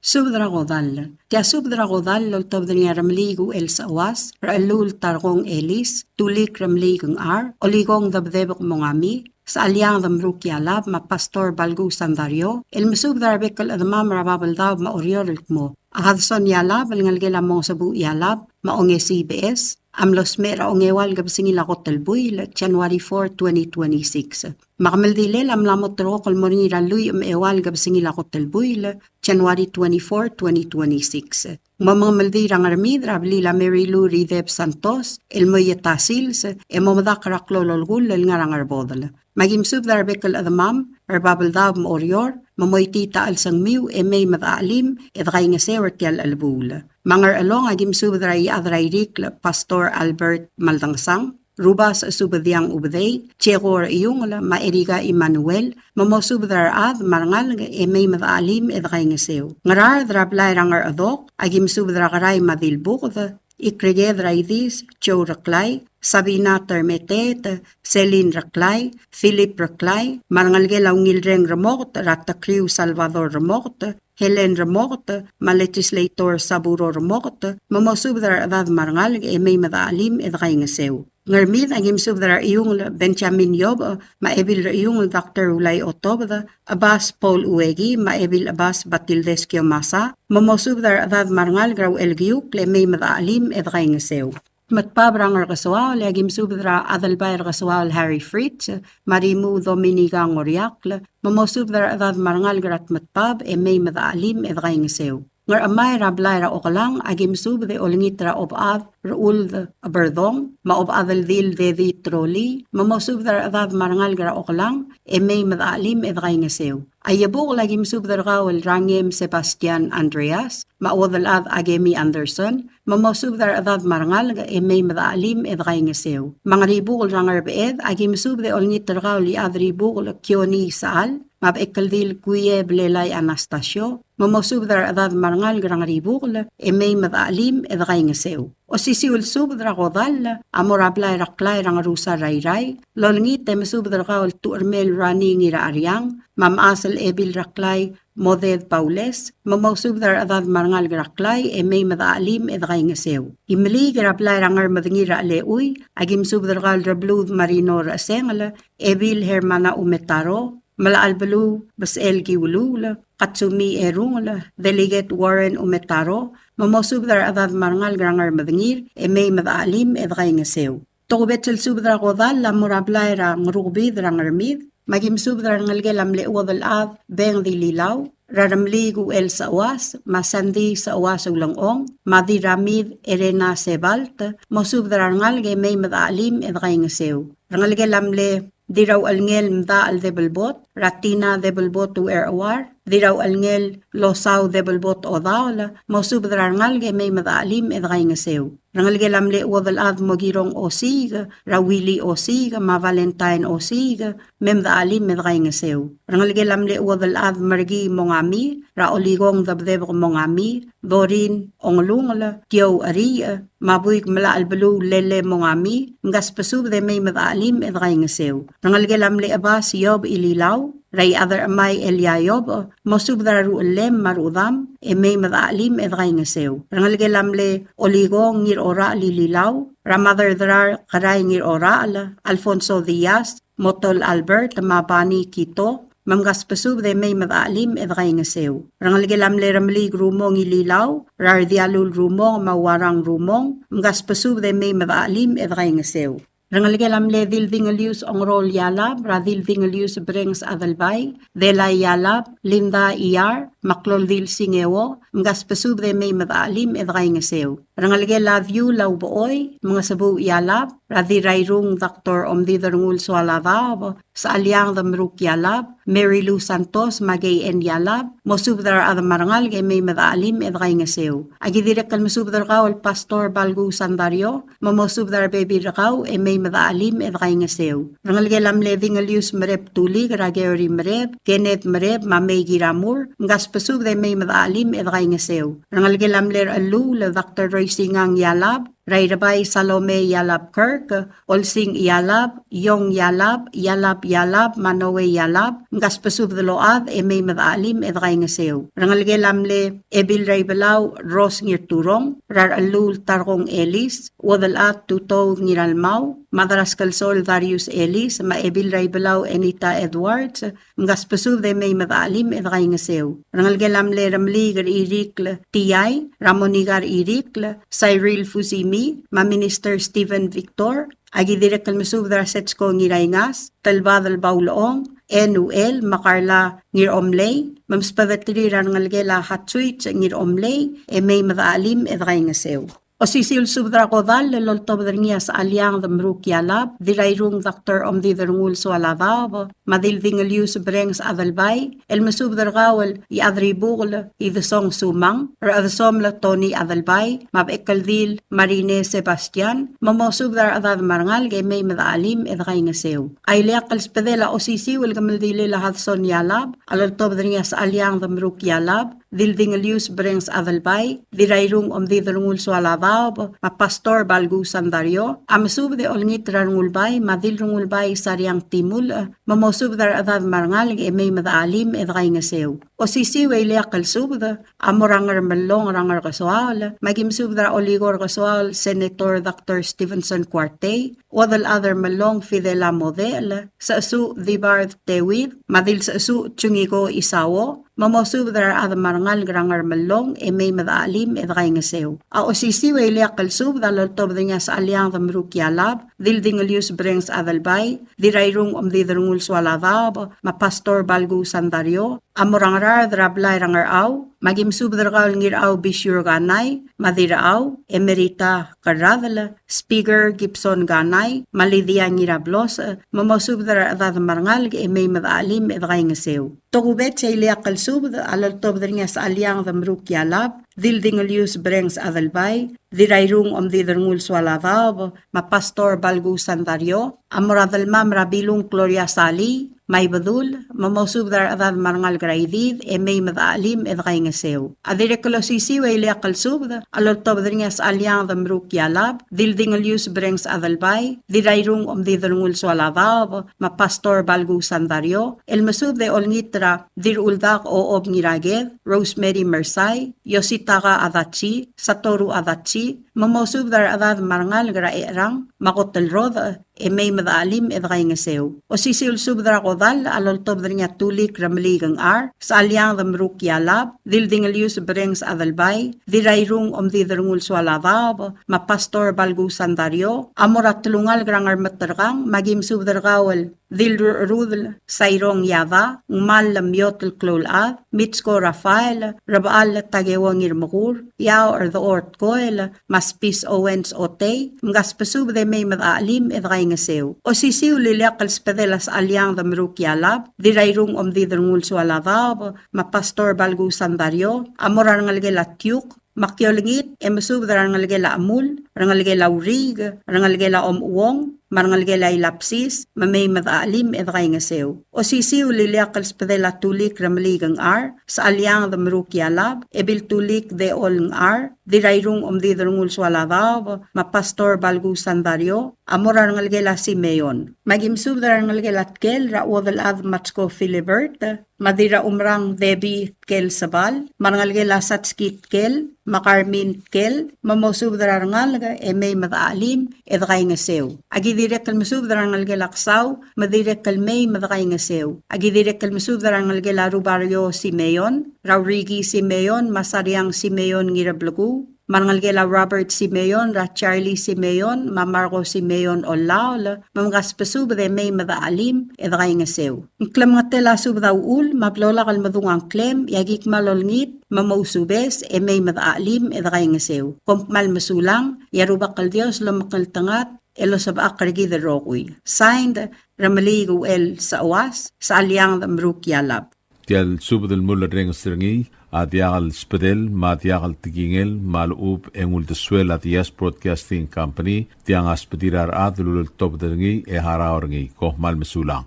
Subdra godal, tia subdra godal lol tobdring ramligu el sawas, ralul targong elis, tulik ramligung oligong dabdebok mongami, sa alyang damruk yalab, ma pastor balgu sandario, el mesubdra bekal adamam rababal daw ma oriol mo. Ahadson yalab, al ngalgela mong sabu yalab, maonge CBS, amlos mera ongewal gabsingila ko telbuy, January 4, 2026. Makamaldile lamlamot ro kol moringira luy ewal gabsingila ko telbuy, January 24, 2026. Mamamaldira ngarmid, rablila Mary Lou Ridep Santos, el moyeta sils, emomadak raklololgul, el ngarangarbodal. Magimsub darbekal adamam, arbabaldab mo orior, mamoytita al sangmiw may madaalim edray nga sewertial albul. Mangar along agim subdray adrayrik Pastor Albert Maldangsang, Rubas subadyang ubday, Chegor iyungla maeriga Emmanuel, mamosubdar ad marangal may madaalim edray nga sew. Ngarar drablay rangar adok, agim subdra karay madilbukd, Ikrege Draidis, Joe Raklay, Sabina Termetet, Celine Raklay, Philip Raklay, Marangalge Laungilreng Remort, Ratakriu Salvador Remort, Helen Remort, Malegislator Saburo Remort, Mamosubdar Adad Marangalge may madaalim edray nga sew. Ngarmid agim subdar iyong Benjamin Yob, maebil iyong Dr. Ulay Otobda, Abbas Paul Uegi, maebil Abbas Batildes Kiomasa, mamosubdar adad marangal graw elgiuk, le may madaalim edray nga sew. Matpabrang arkaswal, agim subdra adalbay arkaswal Harry Fritz, marimu Dominica Ngoriakl, mamosubdar adad marangal grat matpab, may madaalim edray nga sew. Ngar amay rablay ra okalang agim subde olingitra obad raul aberdong maobadal dil dedi troli mamosubdar adad marangal gra okalang may madalim edray nga sew. Ayabok lagim subdar gawel rangem Sebastian Andreas maodal ad agemi Anderson mamosubdar adad marangal may madalim edray nga sew. Mga ribukol rangar beed agim subde olingitra gawel adribukol Kioni Saal mabekaldil kuye blelay Anastasio mamosubdar adad marangal grang ribukol may madaalim edray nga sew. O sisiul subdra kodal amorablay raklay rang rusa rayray lolngit mesubdar kawal tuarmel rani ngira aryang mamasal ebil raklay moded paules mamosubdar adad marangal graklay may madaalim edray nga sew. Imli grablay rangar madngira aleuy agim subdar kawal rablud marino rasengala ebil hermana umetaro Malaalbalu, Basel Giwulula, Katsumi Erungula, Delegate Warren Umetaro, mamosubdar adad marangal grangar madangir, may madaalim edray nga sew. Tokubetsil subdra kodal la murablay ra ngrubid rangarmid, magim subdra ngalgelam lewadal ad, beng dililaw, raramligu el sawas, masandi sa awas ulangong, madiramid erena sebalt, mosubdra ngalge may madaalim edray nga sew. Rangalgelam le Diraw alngel mda al debelbot, ratina debelbot tu awar, diraw alngel losaw debelbot o daola, mosubdrar ngalge may madaalim edray nga sew. Rangalge lamle wadal ad mogirong osiga, rawili osiga, ma Valentine osiga, memdaalim edray nga sew. Rangalge lamle wadal ad margi mongami, raoligong dabdebok mongami, dorin onglungala, tiyaw ariya, mabuik mala albalu lele mongami, ngas pasubde may madaalim edray nga sew. Rangalge lamle abas yob ililaw, ray adar amay elyayob, mosubdar ruulem marudam, may madaalim edray nga sew. Rangalge lamle oligong ngir ora lililaw, ramadar drar karay ngir ora ala, Alfonso Diaz, Motol Albert, Mabani Quito, mamgaspasub de may madaalim edgay nga sew. Rangalgelam le ramlig rumong ililaw, rardialul rumong mawarang rumong, mamgaspasub de may madaalim edgay nga sew. Rangalgelam le dildingalius ongrol yalab, radildingalius brings adalbay, delay yalab, linda iyar, maklol dil singewo, mamgaspasub de may madaalim edgay nga sew. Rangalgela view law booy, mga sabu yalab, radhi rayrung Dr. Omdidrungul Swalavav, sa alyang damruk yalab, Mary Lou Santos magay en yalab, mosubdar adam marangal gay may madaalim edgay nga sew. Agidirek kal masubdar kaw al Pastor Balgu Sandario, mamosubdar baby rakaw e may madaalim edgay nga sew. Rangalgelam leving alius merep tulig, rageri merep, Kenneth merep, mamay giramur, ngaspasub de may madaalim edgay nga sew. Rangalgelam ler alu, le Dr. Singang yalab, Rayrabay Salome yalab Kirk, Olsing yalab, Yong yalab, Yalab yalab, Manowe yalab, Ngaspasub the load, e may madaalim edgay nga sew. Rangalgelamle, Ebil Raybalaw, Ros ngir turong, Rar alul tarong Elis, Wadalat tuto ngiralmaw, Madaras kalsol Darius Elis, Maebil Raybalaw Enita Edwards, Ngaspasub de may madaalim edgay nga sew. Rangalgelamle Ramligar Irikl Tiyay, Ramonigar Irikl, Cyril Fusimi, Ma-Minister Stephen Victor, agidirek kalmasubdra setsko ngirayngas, talbadal bauloong, NUL, Makarla ngir omlay, mamspavatiriran ngalgela hatsuit ngir omlay, e may madaalim edgay nga sew. O sisil subdra kodal, loltobdar niya sa alyang damruk yalab, dirayrung Dr. Omdidrungul Swalavav, madildingalius brengs adalbay, el masubdar gawal i adribugl i desong sumang, or adesom la Tony adalbay, mabekaldil Marine Sebastian, mamosubdar adad marangal gay may madaalim edgay nga sew. Ay liakal spadela o sisiwil gamaldili lahadson yalab, aloltobdar niya sa alyang damruk yalab, dildingalius brengs adalbay, dirayrung Omdidrungul Swalavav, Pastor Balgu Sandario, amasub de olngit rangulbay, madil rangulbay saryang timul, mamosub dar adad marangal e may madaalim edgay nga sew. O sisiway liak kalsub da, amorangar malong rangar kaswal, magimsub dar oligor kaswal, Senator Dr. Stevenson Cuarte, wadal other malong Fidela Model, sa asu Dibarth Tewid, madil sa asu Chungigo Isawo, mamosub dar adad marangal rangar malong e may madaalim edgay nga sew. O sisiway liak kalsub daloltob niya sa alyang damruk yalab, dildingalius brengs adalbay, dirayrung Omdidrungul Swalavav, Pastor Balgu Sandario, amorangar drablay rangar aw, magimsub darkal ngir aw bisyur ganay, madiraaw, emerita karadal, Speaker Gibson ganay, malidia ngirablos, mamosub dar adad marangal e may madaalim edgay nga sew. Togubet sa liak kalsub aloltob niya sa alyang damruk yalab, dildingalius brengs adalbay, dirayrung Omdidrungul Swalavav, Pastor Balgu Sandario, amoradal mam rabilung Gloria Sali, may badul, mamosubdar adad marangal graidid, e may madaalim edgay nga sew. Adirekulo sisiway liak kalsub, aloltob niya sa alyang damruk yalab, dildingalius brengs adalbay, dirayrung Omdidrungul Swalavav, Pastor Balgu Sandario, el masub de olngitra, diruldak o ob ngiraged, Rosemary Mersay, Yositaka Adachi, Satoru Adachi, mamosubdar adad marangal graerang, makotel rod, e may madaalim edgay nga sew. O sisil subdra kodal, aloltob niya tulik ramligang ar, sa alyang damruk yalab, dildingalius brengs adalbay, dirayrung Omdidrungul Swalavav, Pastor Balgu Sandario, amorat tulungal grangar matarkang, magim subdar kawal, dilrudl sayrong yava, ngmal lamyotl klolad, mitsko Rafael, rabaal tagewang irmakur, yaw or the ort koel, maspis owens ote, mgaspasub de may madaalim edgay nga sew. O sisiw liliak kalspadelas alyang damruk yalab, dirayrung Omdidrungul Swalavav, Pastor Balgu Sandario, amoran ngalgela tyuk, makyolingit, emasub rangalgela amul, rangalgela urig, rangalgela uwong, marangalgela ilapsis, mamay madaalim edgay nga sew. O sisiw liliak kalspadela tulik ramaligang ar, sa alyang damruk yalab, ebil tulik de ol ng ar, dirayrung didrungul swaladaw, mapastor balgusan daryo, amora ngalgela Simeon. Magimsubdara ngalgela tkel, rawadal ad matsko Filibert, madira umrang Debbie tkel sabal, mangalgela satskit tkel, makarmin tkel, mamosubdara ngalga, may madaalim, edgay nga sew. Agidirek kalmasubdara ngalgela ksaw, madirek kalmay madagay nga sew. Agidirek kalmasubdara ngalgela rubaryo Simeon, Raurigi Simeon, Masaryang Simeon ngirablagu, mangalgela Robert Simeon, ra Charlie Simeon, Mamarco Simeon o laol, mamgas pasubde may madaalim, edagay nga sew. Ngklam nga tela subdaw ul, maplola kalmadungang klem, yagik malolngit, mamausubes, may madaalim, edagay nga sew. Kompmal masulang, yarubak kal Dios, lomakal tangat, elo sabak kargi the rokuy. Signed, Ramali Guel sa Awas, sa Alyang Mruk Yalab. Tial subdel mulla reng stringi, adiagal spedel, madiagal tigingel, malub engul de suela dias broadcasting company, tiang aspedirar adlul top derngi e haraorngi, koh mal mesulang.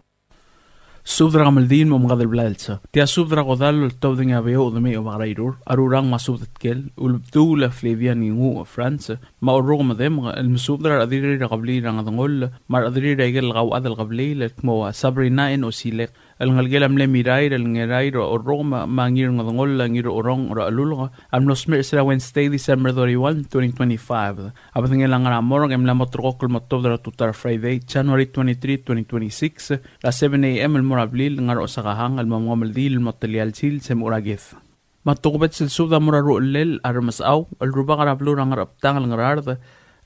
Subdra gamaldin mo mga dalblalsa. Tia subdra kodal top dinga veo dumi o magrairur. Arurang masubdat kel. Ulbdula Flavia ningu France. Maurog madem el subdra adiri raqabli rangadangol. Mar adiri regel gaw adal qabli lekmo Sabrina en osilek. El ngalgelam le mirai el ngerai ro roma mangir ngadangol ngir orong ro alulga. Am nosmer sera Wednesday December 31, 2025. Abating lang nga morong em lamotrokol matobdra tutar Friday January 23, 2026. La 7 a.m. el ablil ngar osakahang al mamamaldil matalial sil sem uragith. Matukubet sil suda muraru lel armasaw al ruba karablu rangar aptang al ngararda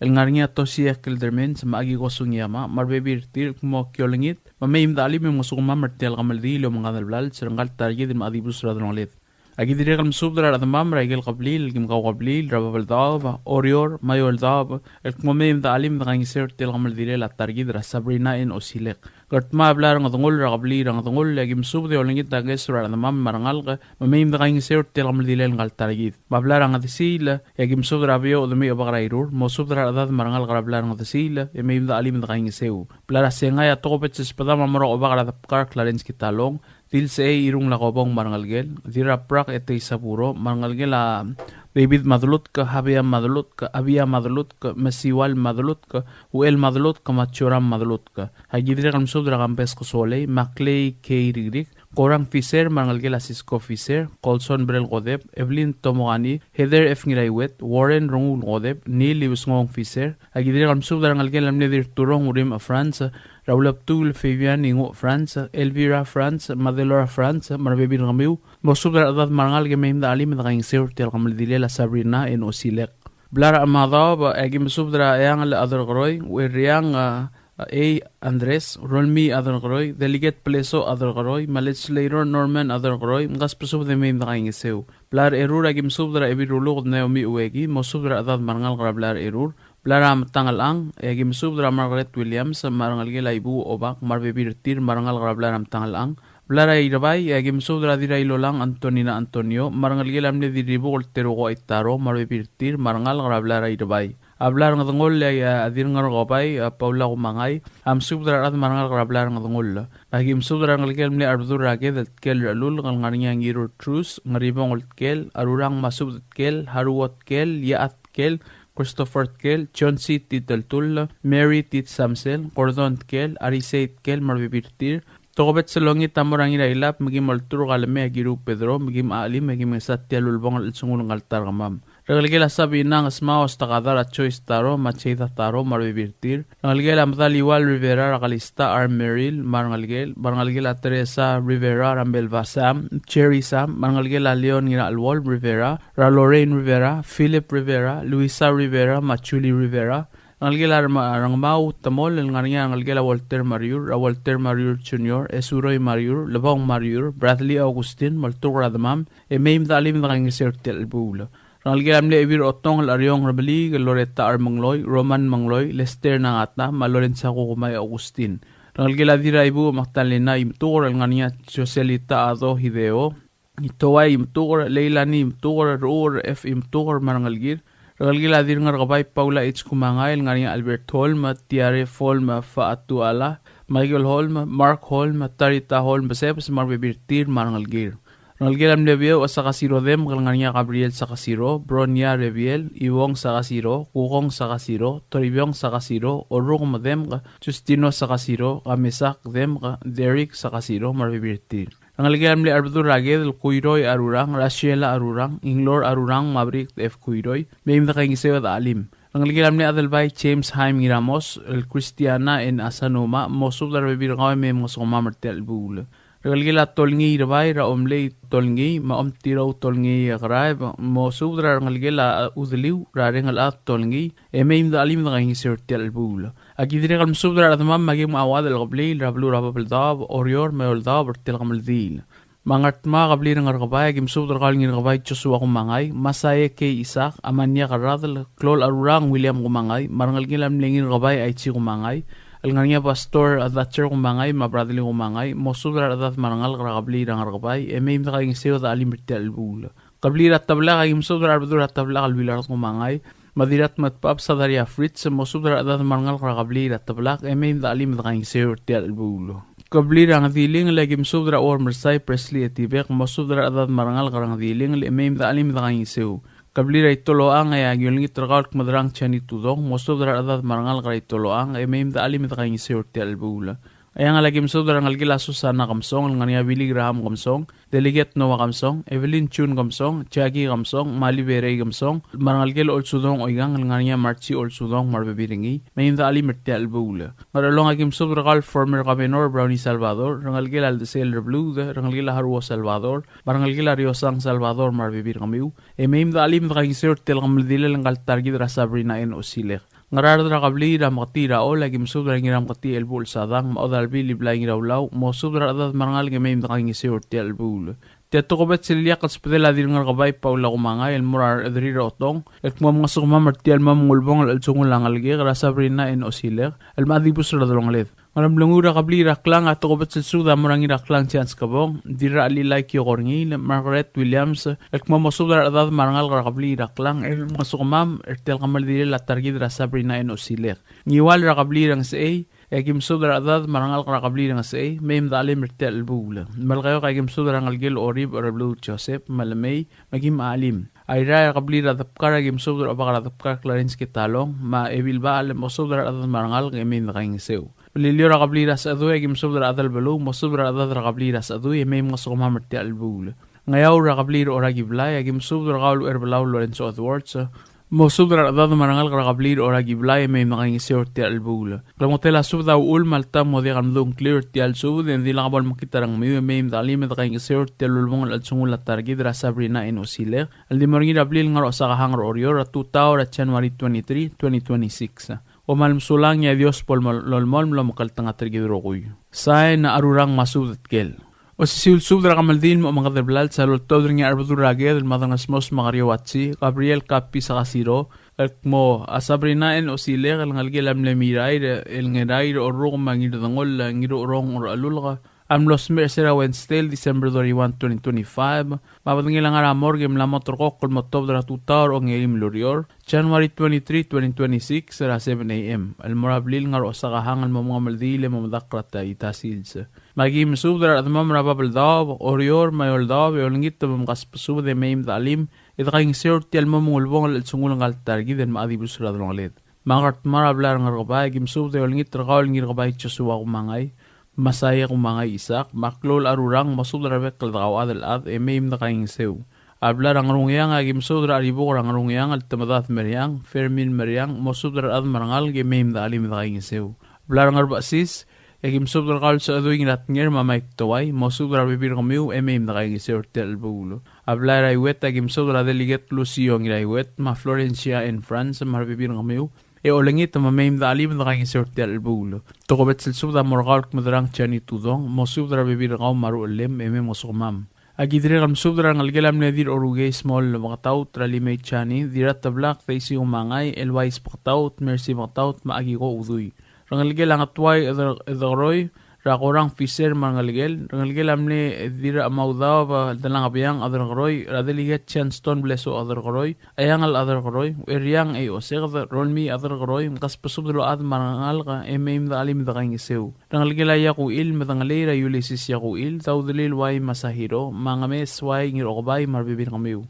el ngarnya to siya kildermen sa maagi gosong yama marbebir tir mo kyolingit mamayim dali me musukuma martial kamaldil o mga dalblal sirangal targid maadibus radrongalit. Agi dire kal subdra adamam raigel qablil gim qablil rabal dab orior mayol dab el kmomem dalim dangiser tel kamaldil la targid ra Sabrina en osilek. Kartma ablar ng tungol rakabli ng tungol lagim subde o langit tagesra na mam marangal ka mamim da kaing sir tel kamaldilel ngal targid bablar ang atisila yagim subdra bio dumi obarairur mo subdra adad marangal karablar ng atisila yamim da alim da kaing seu plara sengay atokopet sa spadama maro obakara tapkar clarence kitalong til se irung lakobong marangalgel dira prak ete isapuro marangalgel a David madlut ka, Habia madlut ka, Abia madlut ka, Masiwal madlut ka, Uel madlut ka, Machuram madlut ka. Hagidre kam subdra kam pesko sole, Maclay K. Rigrik, Korang Fisher, Mangalgel Asisco Fisher, Colson Brel Godeb, Evelyn Tomogani, Heather F. Ngiraiwet, Warren Rongul Godeb, Neil Iusngong Fisher, Hagidre kam subdra ngalgel amnedir turong urim a France, Raul Abdul Fabian Ingo France, Elvira France, Madelora France, Marbebin Ramiu, Mosubdra adad marangal gemem da alim da kaing sir tel kamaldile la Sabrina en osilek. Blara amadab agim subdra yang al adar groy, weriang A. Andres, Rolmi adar groy, Delegate Pleso adar groy, Legislator Norman adar groy, ngas presub de mem da kaing seu. Blar erur agim subdra ebirulog Naomi Uegi, Mosubdra adad marangal grablar erur. Blara matangal ang agim subdra Margaret Williams marangal gela ibu obak marbebir tir marangal grablar matangal ang. Blara irabay agim subdra dira ilolang Antonina Antonio marangal gelam ne diribu olterugo itaro marbebir tir marangal grablar irabay. Ablar ngadangol adir ngar gopay Paula Kumangay am subdra ad marangal grablar ngadangol. Agim subdra ngal gelam ne ardur aged kel alul ngal ngarnya ngiro trus ngaribong oltkel arurang masub kel haruot kel yaat kel Christopher Tkel, Chauncey Titeltul, Mary Tit Samsel, Gordon Tkel, Arisay Tkel, Marbibirtir, Tokobet sa longit tamorang ilailap, maging malturo kalame, agiru Pedro, maging alim, maging satya lulbong al sungulong altar kamam. Regalgela sabi nang asmaos takadar at choice taro, macheta taro, marbibirtir. Regalgela mataliwal Rivera, Rakalista, R. Merrill, Marangalgela Teresa Rivera, Rambel Vasam, Cherry Sam, Marangalgela Leon Ngira Alwol Rivera, Lorraine Rivera, Philip Rivera, Luisa Rivera, Machuli Rivera, Ngalgela Rangmau Tamol, Ngalgela Walter Mariur Jr., Esuroy Mariur, Labong Mariur, Bradley Augustin, Maltura Damam, Emaim Dalim Rangisir Telbula. Ngalgela Mle Evir Otong, Lariong Rabali, Loretta R. Mangloy, Roman Mangloy, Lester Nangata, Malorensa Kukumay Augustin. Ngalgela Dira Ibu Magdalena Imtur, Ngania Joselita Ado Hideo, Itoway Imtur, Leilani Imtur, Ruur F. Imtur, Marangalgir. Regalgila dir ngar gabay Paula H. Kumangay, ngariya Albert Holm, Tiare Holm, Faatuala, Michael Holm, Mark Holm, Tarita Holm, Basep, Marbibirtir, Marangalgir. Rangalgelam Lebiel o sa kasiro dem kalanganya Gabriel sa kasiro, Bronya Rebiel, Iwong sa kasiro, Kukong sa kasiro, Toribyong sa kasiro, Orong madem ka, Justino sa kasiro, Kamesak dem ka, Derek sa kasiro, marbibirtir. Rangalgelam Le Arbdur Raged, Kuiroy Arurang, Rashiela Arurang, Inglor Arurang, Mabrik F. Kuiroy, Mayim na kaingisewa da alim. Rangalgelam Le Adelbay, James Haim Ramos, El Cristiana en Asanoma, Mosub da Rebir Gawe me Mosoma Martel Bul. Regalgila tolngi rabay ra omlay tolngi ma omtiraw tolngi akray mo subra regalgila udliw ra rengal at tolngi emaim da alim da ngi sertel bul agidire kal subra ra tamam magi maawad al qabli rablu rabal dab orior meol dab tel kamal dil mangat ma qabli ng rabay gim subra kal ngi rabay chuswa kumangay masaye ke isak amanya karadal klol arurang William kumangay marangalgila mlingin rabay ay chi kumangay Alnganya pastor at thatcher kumangay, mabradili kumangay, mosubra at marangal kakabli ng arkabay, emaim na kayong siyo at alimirti albula. Kabli at tabla kayong mosubra arbadur at tabla kalbilar kumangay, madirat matpap sa darya fritz, mosubra at marangal kakabli at tabla, emaim na alim na kayong siyo at albula. Kabli ang diling lagi mosubra or mersay Presley at tibek, mosubra at marangal karang diling, emaim na alim na kayong siyo. Kablira itoloang ay agyolingit rakal kumadrang tiyan itudong, mosubra adat marangal kara itoloang, ay mayim da alim ita kayong siyorti albula. Ay ang alagim subra ang algilaso sana kamsong, ang nga Billy Graham kamsong, Delegate Noah kamsong, Evelyn Chun kamsong, Chagi kamsong, Mali Berey kamsong, marangalgil olsudong oigang, ang nga Marchi olsudong marbabiringi, mayim da alim ita albula. Maralong agim subra kal former Cabenor Brownie Salvador, rangalgil Aldesel Blue, rangalgil Harwo Salvador, marangalgil Ariosang Salvador marbabir kamiw, mayim da alim ita kayong siyorti alkamaldila lang kaltargid ra Sabrina en Osilek. Ngaradra kabli ra makatira o lagi musubra ngiram kati elbul sadang maudalbi liblay ngirawlaw musubra adat marangal ngamay mdakang isiyor ti elbul. Tiyato ko bet silya katspedel adir ngar kabay paula kumanga el murar adrira otong et mo mga sukma marti al mamulbong al sungul lang algi kara Sabrina en Osilek el madibus ra dolong led. Maram lungura kabli raklang at ko bet silsuda murang iraklang chance kabong dira alilay kyo korngi Margaret Williams el mo musubra adat marangal kara kabli raklang el mga sukma ertel kamal dili latargid ra Sabrina en Osilek. Ngiwal ra kabli rang sa Egim sudra adad marangal kakabli ng say, mayim dali mirtel bula. Malkayo kay egim sudra ng algil orib or blue Joseph, malamay, magim alim. Ay raya kabli radapkar egim sudra abakar radapkar clarins kitalong, ma ebil ba alim o sudra adad marangal kay mayim nakaing sew. Palilyo rakabli ras adu egim sudra adal balu, mo sudra adad rakabli ras adu, mayim ngasukuma mirtel bula. Ngayaw rakabli oragiblay, egim sudra kaulu erbalaw Lorenzo Edwards, Mosubra adad marangal kakablir ora giblay may makangisir ti albula. Klamotela subda ul malta mo di kamdung clear ti al subud hindi lang kabal makitarang may dalim at kangisir ti alulmong al sungul at targid ra Sabrina en Osilek. Al di maringid ablil nga sa kahangar orior at 2 taon at January 23, 2026. O malmsulang ya Dios pol lolmol mlo makaltang at targid rokoy. Say na arurang masud at kel. O si subdra kamaldin mo mga deblal sa lultod rin nga arbadur raged al matangas mos makariwatsi Gabriel Kapi sa kasiro at mo Sabrina en Osilek al ngalgilam lemiray el ngeray o rong mangidangol ngiro rong or alulka Amlos Mercera Wednesday, December 31, 2025. Mapatangilang aramor game la motor ko kung motob dra tutar o ngayim lurior. January 23, 2026, sara 7 a.m. Almorablil nga ro sa kahangan mo mga maldile mo madakrat itasilsa. Magim subdra at mamrababal daw, orior, mayol daw, yolngit na mamakaspasub de mayim dalim, itakaing sirti al mamulbong al sungulang altargi den maadibus radong alit. Mangart marablar nga rabay, gim subdra yolngit rakawal ngir rabay tsusuwa kumangay. Masaya kung mga isak, maklol arurang masudra bekal daw adal at emaim na kaing sew. Ablar ang rungyang agim sudra aribok ang rungyang at tamadat meryang, Fermin meryang, masudra at marangal emaim na alim na kaing sew. Ablar ang arbasis, agim sudra kal sa adoy ngat nger mamaik taway, masudra bibir kamiw emaim na kaing sew tel bulo. Ablar ay wet agim sudra deliget Lucio ng wet, ma Florencia in France, marbibir kamiw. Olengit mamayim da alim da kayong sorti albulo. Tokobet silsubda morgal kumadrang tiyan itudong, mosubdra bibir kaw maru alim, mosukumam. Agidre kam subdra ng algelam nedir orugay small makataw, tralimay tiyani, dirat tablak, taisi umangay, elwais pakataw, mercy pakataw, maagi ko uduy. Rang algelang atway edaroy, rakorang fiser mangalgel rangalgel amne dira amauda ba dalang abiang adar groy radeliget chanston bleso adar groy ayangal adar groy eriang ay oseg rolmi adar groy kas pasublo ad mangal ka emem da alim da kangiseu rangalgel ayaku il madangalera yulisis yaku il tawdlil way masahiro mangames way ngirokbay marbibir kamiu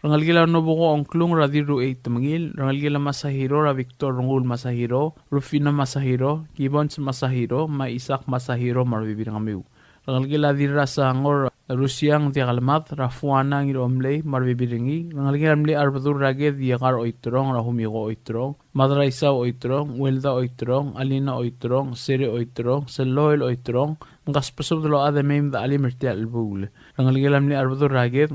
rangalgila no buko ongklung radiru 8 mangil rangalgila masahiro ra Victor Rungul masahiro Rufina masahiro Gibbons masahiro Maisak masahiro marbibir kamiu rangalgila dira sa ngor Rusiang diagalmat rafuana ngir omlei marbibiringi rangalgila amli arbadur rage diagar oitrong rahumigo oitrong madraisa oitrong welda oitrong alina oitrong sere oitrong seloil oitrong ngaspasub dlo ademem da alimirti albul rangalgila amli arbadur rage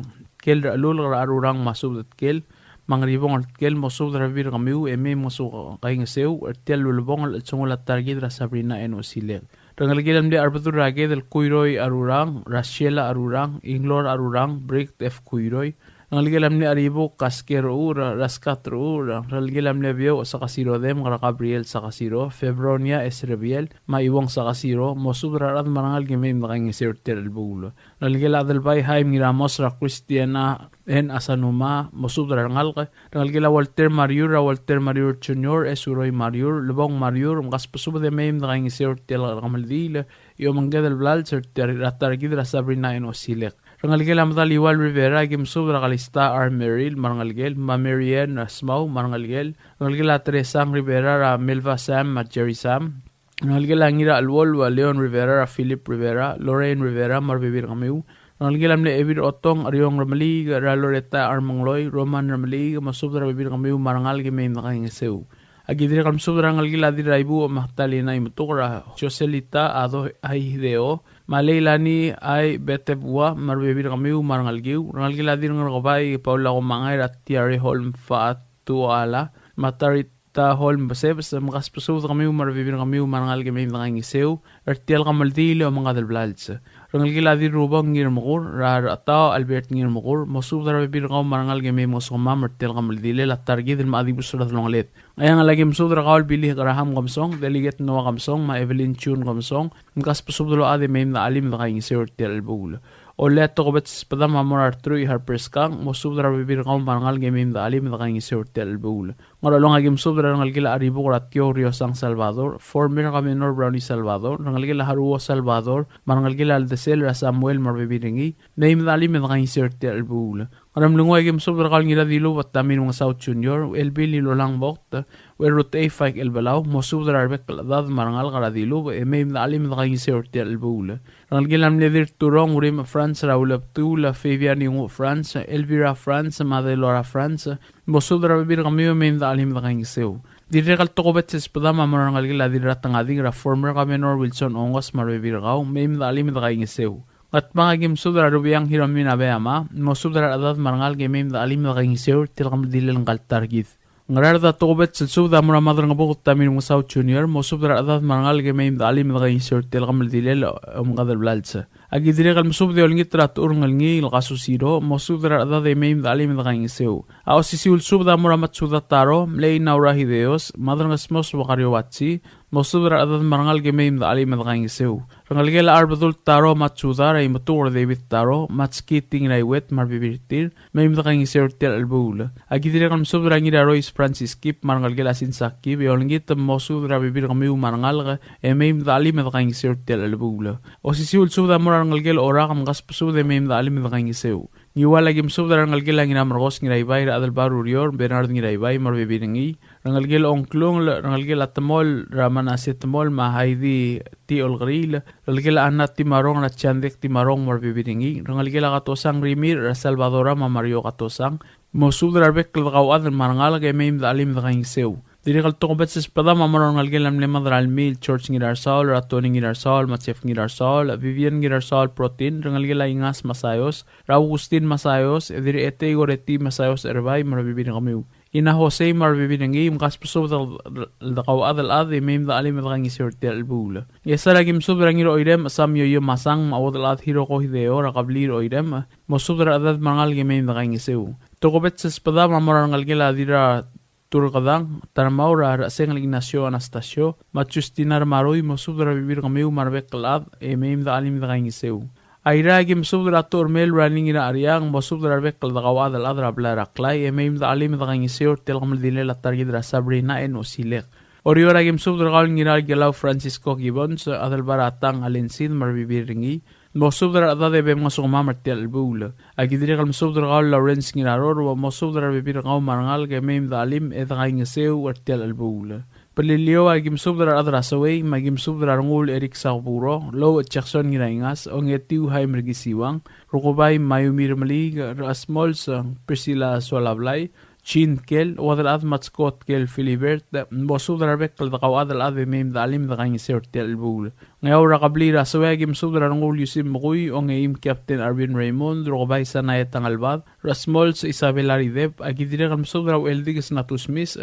kel ralul arurang masub kel mangribong kel mosub dravir kamiu eme mosu kaing seu tel lulbong al chungula targid ra Sabrina en osile rangalgilam de arbatur rage del kuiroi arurang rasiela arurang inglor arurang break f kuiroi rangalgilam ni aribo kaskero ura raskatro ura rangalgilam le bio sakasiro dem gara Gabriel sakasiro Febronia esrebiel maiwong sakasiro mosub rarad marangal gemem kaing seu tel bulo rangalgila del bay haim ngiramos ra Cristiana en asanuma mosub rangalga rangalgila Walter Mariur Junior esuroi Mariur lebong Mariur ngaspasub de mem kaing seu tel gamaldile yo mangedel blal ser ratargid ra Sabrina en osilek rangalgel amdal Iwal Rivera gimsub ragalista Meril marangalgel Marianne Rasmau marangalgel rangalgel Teresa Rivera ra Melva Sam Jerry Sam rangalgel angira Alwol Leon Rivera ra Philip Rivera Lorraine Rivera marbibir kamiu rangalgel amle Evir Otong Ariong Ramali ra Loretta Armangloy Roman Ramali masub ra bibir kamiu marangal gemem nakaingeseu agidire kamsub rangalgel adir raibu Magdalena imutukra Joselita ado aideo Malaylani ay betebua marbibir kamiu marangalgiu rangalgil adir ngorgobay Paula Gomangay Ratiari Holm Faatuala Matarita Holm Basebs makaspasud kamiu marbibir kamiu marangalgi may nangangiseu Ertiel kamaldili o mga dalblalts rangalgil adir rubang ngirmukur rarata Albert ngirmukur mosub darabibir kamiu marangalgi may mosumam Ertiel kamaldili latargid maadibus radlonglet ayang lagi msudra kawal bilih Graham Kamsong Delegate Noah Kamsong ma Evelyn Chun Kamsong mkas pasubdlo ade mem na alim na kaing sir tel bul o leto ko bets padam amor artrui Harper's Kang mosubdra bibir kaum mangal gemem na alim na kaing sir tel bul ngorolong agim subdra ngal gila aribu ratio Rio San Salvador former Caminor Brownie Salvador ngal gila Haruo Salvador mangal gila Aldesel Samuel marbibiringi mem na alim na kaing sir tel bul Aram lungo agim sobra kal ngira dilo wat tamin mga South Junior LB lilo lang bokta we route A5 el balaw mo sobra arbek dad marangal kala dilo e mem na alim na kaing sorti el bula rangal gilam ledir turong urim France raula tula Fabian yung France Elvira France Madelora France mo sobra bibir kami mem na alim na kaing seu dire kal tokobet ses padama marangal gila dira tangadi ra former Caminor Wilson ongos marbibir gaw mem na alim na kaing seu At mga gimsudra rubiyang hiramin abeyama, mosudra adad marangal gemim da alim da kangiseur tilkam dilil kaltargith. Ngarar da tokobet silsubda mura madar ngabukut tamin mga South Junior, mosudra adad marangal gemim da alim da kangiseur tilkam dilil umgadal blalsa. Agi dirikal musubdi olingit rat urngal ngi ilkasusiro, mosudra adad gemim da alim da kangiseu. Ao sisiul subda mura matsuda taro, mlei naura hideos, madar ngasmos wakario watsi, mosudra adad marangal gemim da alim da kangiseu. Rangalgela arbadul taro matsuda ray matur David taro matskiting ray wet marbibirtir may mtakang isertir albula agidire kam subra ngira Royce Francis Kip marangalgela sinsaki biolngit mosudra bibir kami marangal e may mdali mtakang isertir albula o sisiul subda marangalgel ora kam gaspusu de may mdali mtakang iseu Iwala gim subda rangalgela ngira margos ngira ibay adal barurior Bernard ngira ibay marbibiringi rangalgel onklong rangalgel atamol ramana setamol mahaidi ti olgril rangalgel anat ti marong na chandek ti marong marbibiringi rangalgel katosang rimir Salvadora Mario katosang mosudra arbek kalgawad marangal ke meim dalim daking seu Diri kal tokobet ses padam amaron ngalgel am lema dral mil church ngirar saul ratoni ngirar saul matsef ngirar saul Vivian ngirar saul protein rangalgel ingas masayos Augustin masayos diri ete goreti masayos erbay marbibiring kami ina Jose marbibiringi mkas pusob da kawad al ad meim da alim da ngi sorti al bula yesara gim sobra ngiro oidem samyo yo masang mawad al ad hiro ko hideo ra kablir oidem mosubra adad mangal meim da ngi seu tokobet ses padam amaron ngalgel adira turqadang tarmaura raseng Ignacio Anastasio machustinar maroi mosudra bibir kamiu marbek kelad emeim da alim da kangiseu aira gim subdra tormel running ira ariang mosudra bek kel da gawad al adra blara klai emeim da alim da kangiseu tel kamel dile la targidra Sabrina en osilek oriora gim subdra gal ngira gelau Francisco Gibbons adal baratang alensin marbibir ringi mosudra da de bem masuk mamar tel bula agidri gal mosudra gal Lawrence ngiraror wa mosudra bibir gaw marangal ge mem dalim e da ngiseu tel albula pelilio agim subdra adra saway magim subdra ngul Eric Saburo lo Jackson ngiraingas ongetiu haimer gisiwang rukubay mayumir mali rasmols Priscilla Solablay Chin kel wadal ad matskot kel Filibert mosudra bekkel da gawad al ad mem dalim da ngiseu tel albula ngayaw rakabli rasawagim subdra ngul yusim mugui o ngaim Captain Arvin Raymond rukubay sanay tangalbad rasmols Isabel Arideb agidire kam subdra eldigis natusmis